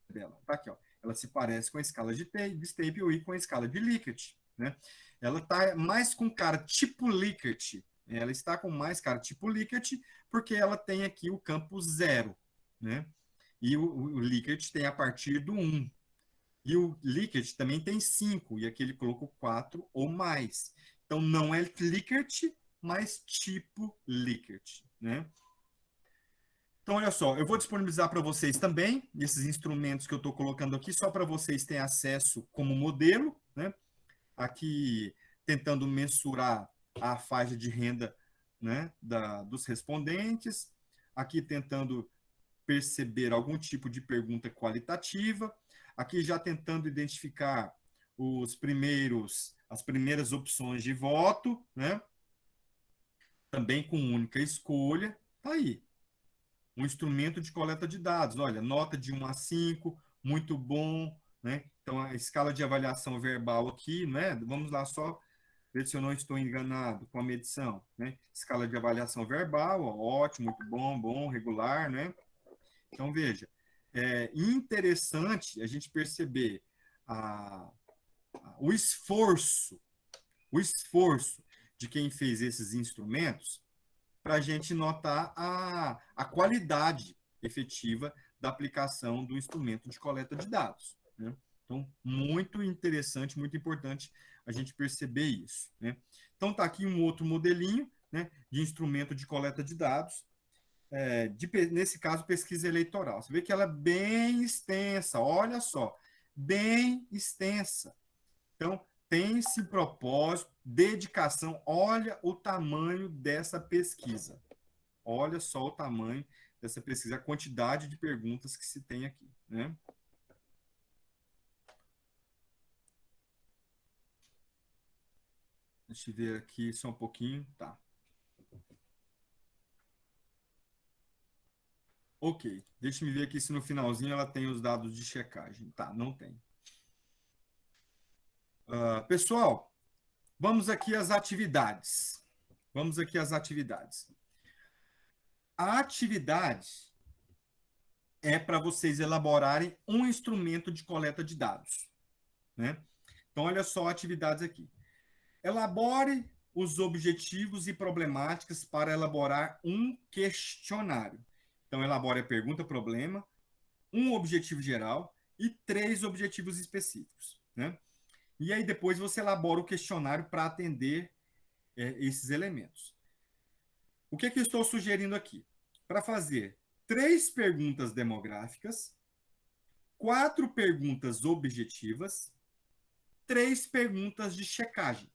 Dela. Tá aqui, ó. Ela se parece com a escala de Staple e com a escala de Likert, né? Ela está mais com cara tipo Likert. Ela está com mais cara tipo Likert porque ela tem aqui o campo 0, né? E o Likert tem a partir do 1. E o Likert também tem 5, e aqui ele colocou 4 ou mais. Então não é Likert, mas tipo Likert, né? Então, olha só, eu vou disponibilizar para vocês também esses instrumentos que eu estou colocando aqui, só para vocês terem acesso como modelo, né? Aqui, tentando mensurar a faixa de renda, né, dos respondentes, aqui tentando perceber algum tipo de pergunta qualitativa, aqui já tentando identificar as primeiras opções de voto, né? Também com única escolha, tá aí um instrumento de coleta de dados. Olha, nota de 1 a 5, muito bom, né? Então, a escala de avaliação verbal aqui, né? Vamos lá só ver se eu não estou enganado com a medição, né? Escala de avaliação verbal, ó, ótimo, muito bom, bom, regular, né? Então, veja, é interessante a gente perceber a, o o esforço de quem fez esses instrumentos para a gente notar a qualidade efetiva da aplicação do instrumento de coleta de dados, né? Então, muito interessante, muito importante a gente perceber isso, né? Então, está aqui um outro modelinho, né, de instrumento de coleta de dados, nesse caso, pesquisa eleitoral. Você vê que ela é bem extensa, olha só, bem extensa. Então, tem esse propósito, dedicação, olha o tamanho dessa pesquisa. Olha só o tamanho dessa pesquisa, a quantidade de perguntas que se tem aqui, né? Deixa eu ver aqui só um pouquinho. Tá. Ok. Deixa eu ver aqui se no finalzinho ela tem os dados de checagem. Tá, não tem. Pessoal, vamos aqui às atividades. Vamos aqui às atividades. A atividade é para vocês elaborarem um instrumento de coleta de dados, né? Então, olha só atividades aqui. Elabore os objetivos e problemáticas para elaborar um questionário. Então, elabore a pergunta, problema, um objetivo geral e 3 objetivos específicos, né? E aí depois você elabora o questionário para atender esses elementos. O que eu estou sugerindo aqui? Para fazer 3 perguntas demográficas, 4 perguntas objetivas, 3 perguntas de checagem.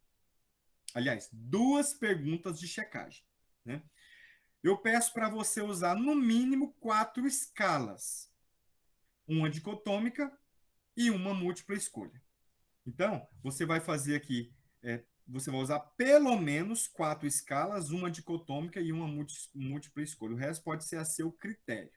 Aliás, 2 perguntas de checagem, né? Eu peço para você usar no mínimo 4 escalas, uma dicotômica e uma múltipla escolha. Então, você vai fazer aqui, você vai usar pelo menos 4 escalas, uma dicotômica e uma múltipla escolha. O resto pode ser a seu critério.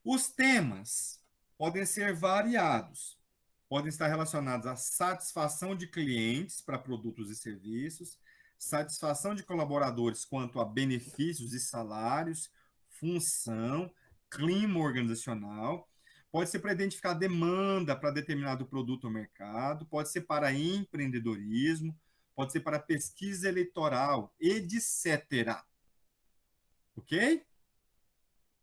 Os temas podem ser variados. Podem estar relacionados à satisfação de clientes para produtos e serviços, satisfação de colaboradores quanto a benefícios e salários, função, clima organizacional. Pode ser para identificar demanda para determinado produto ou mercado, pode ser para empreendedorismo, pode ser para pesquisa eleitoral, etc. Ok?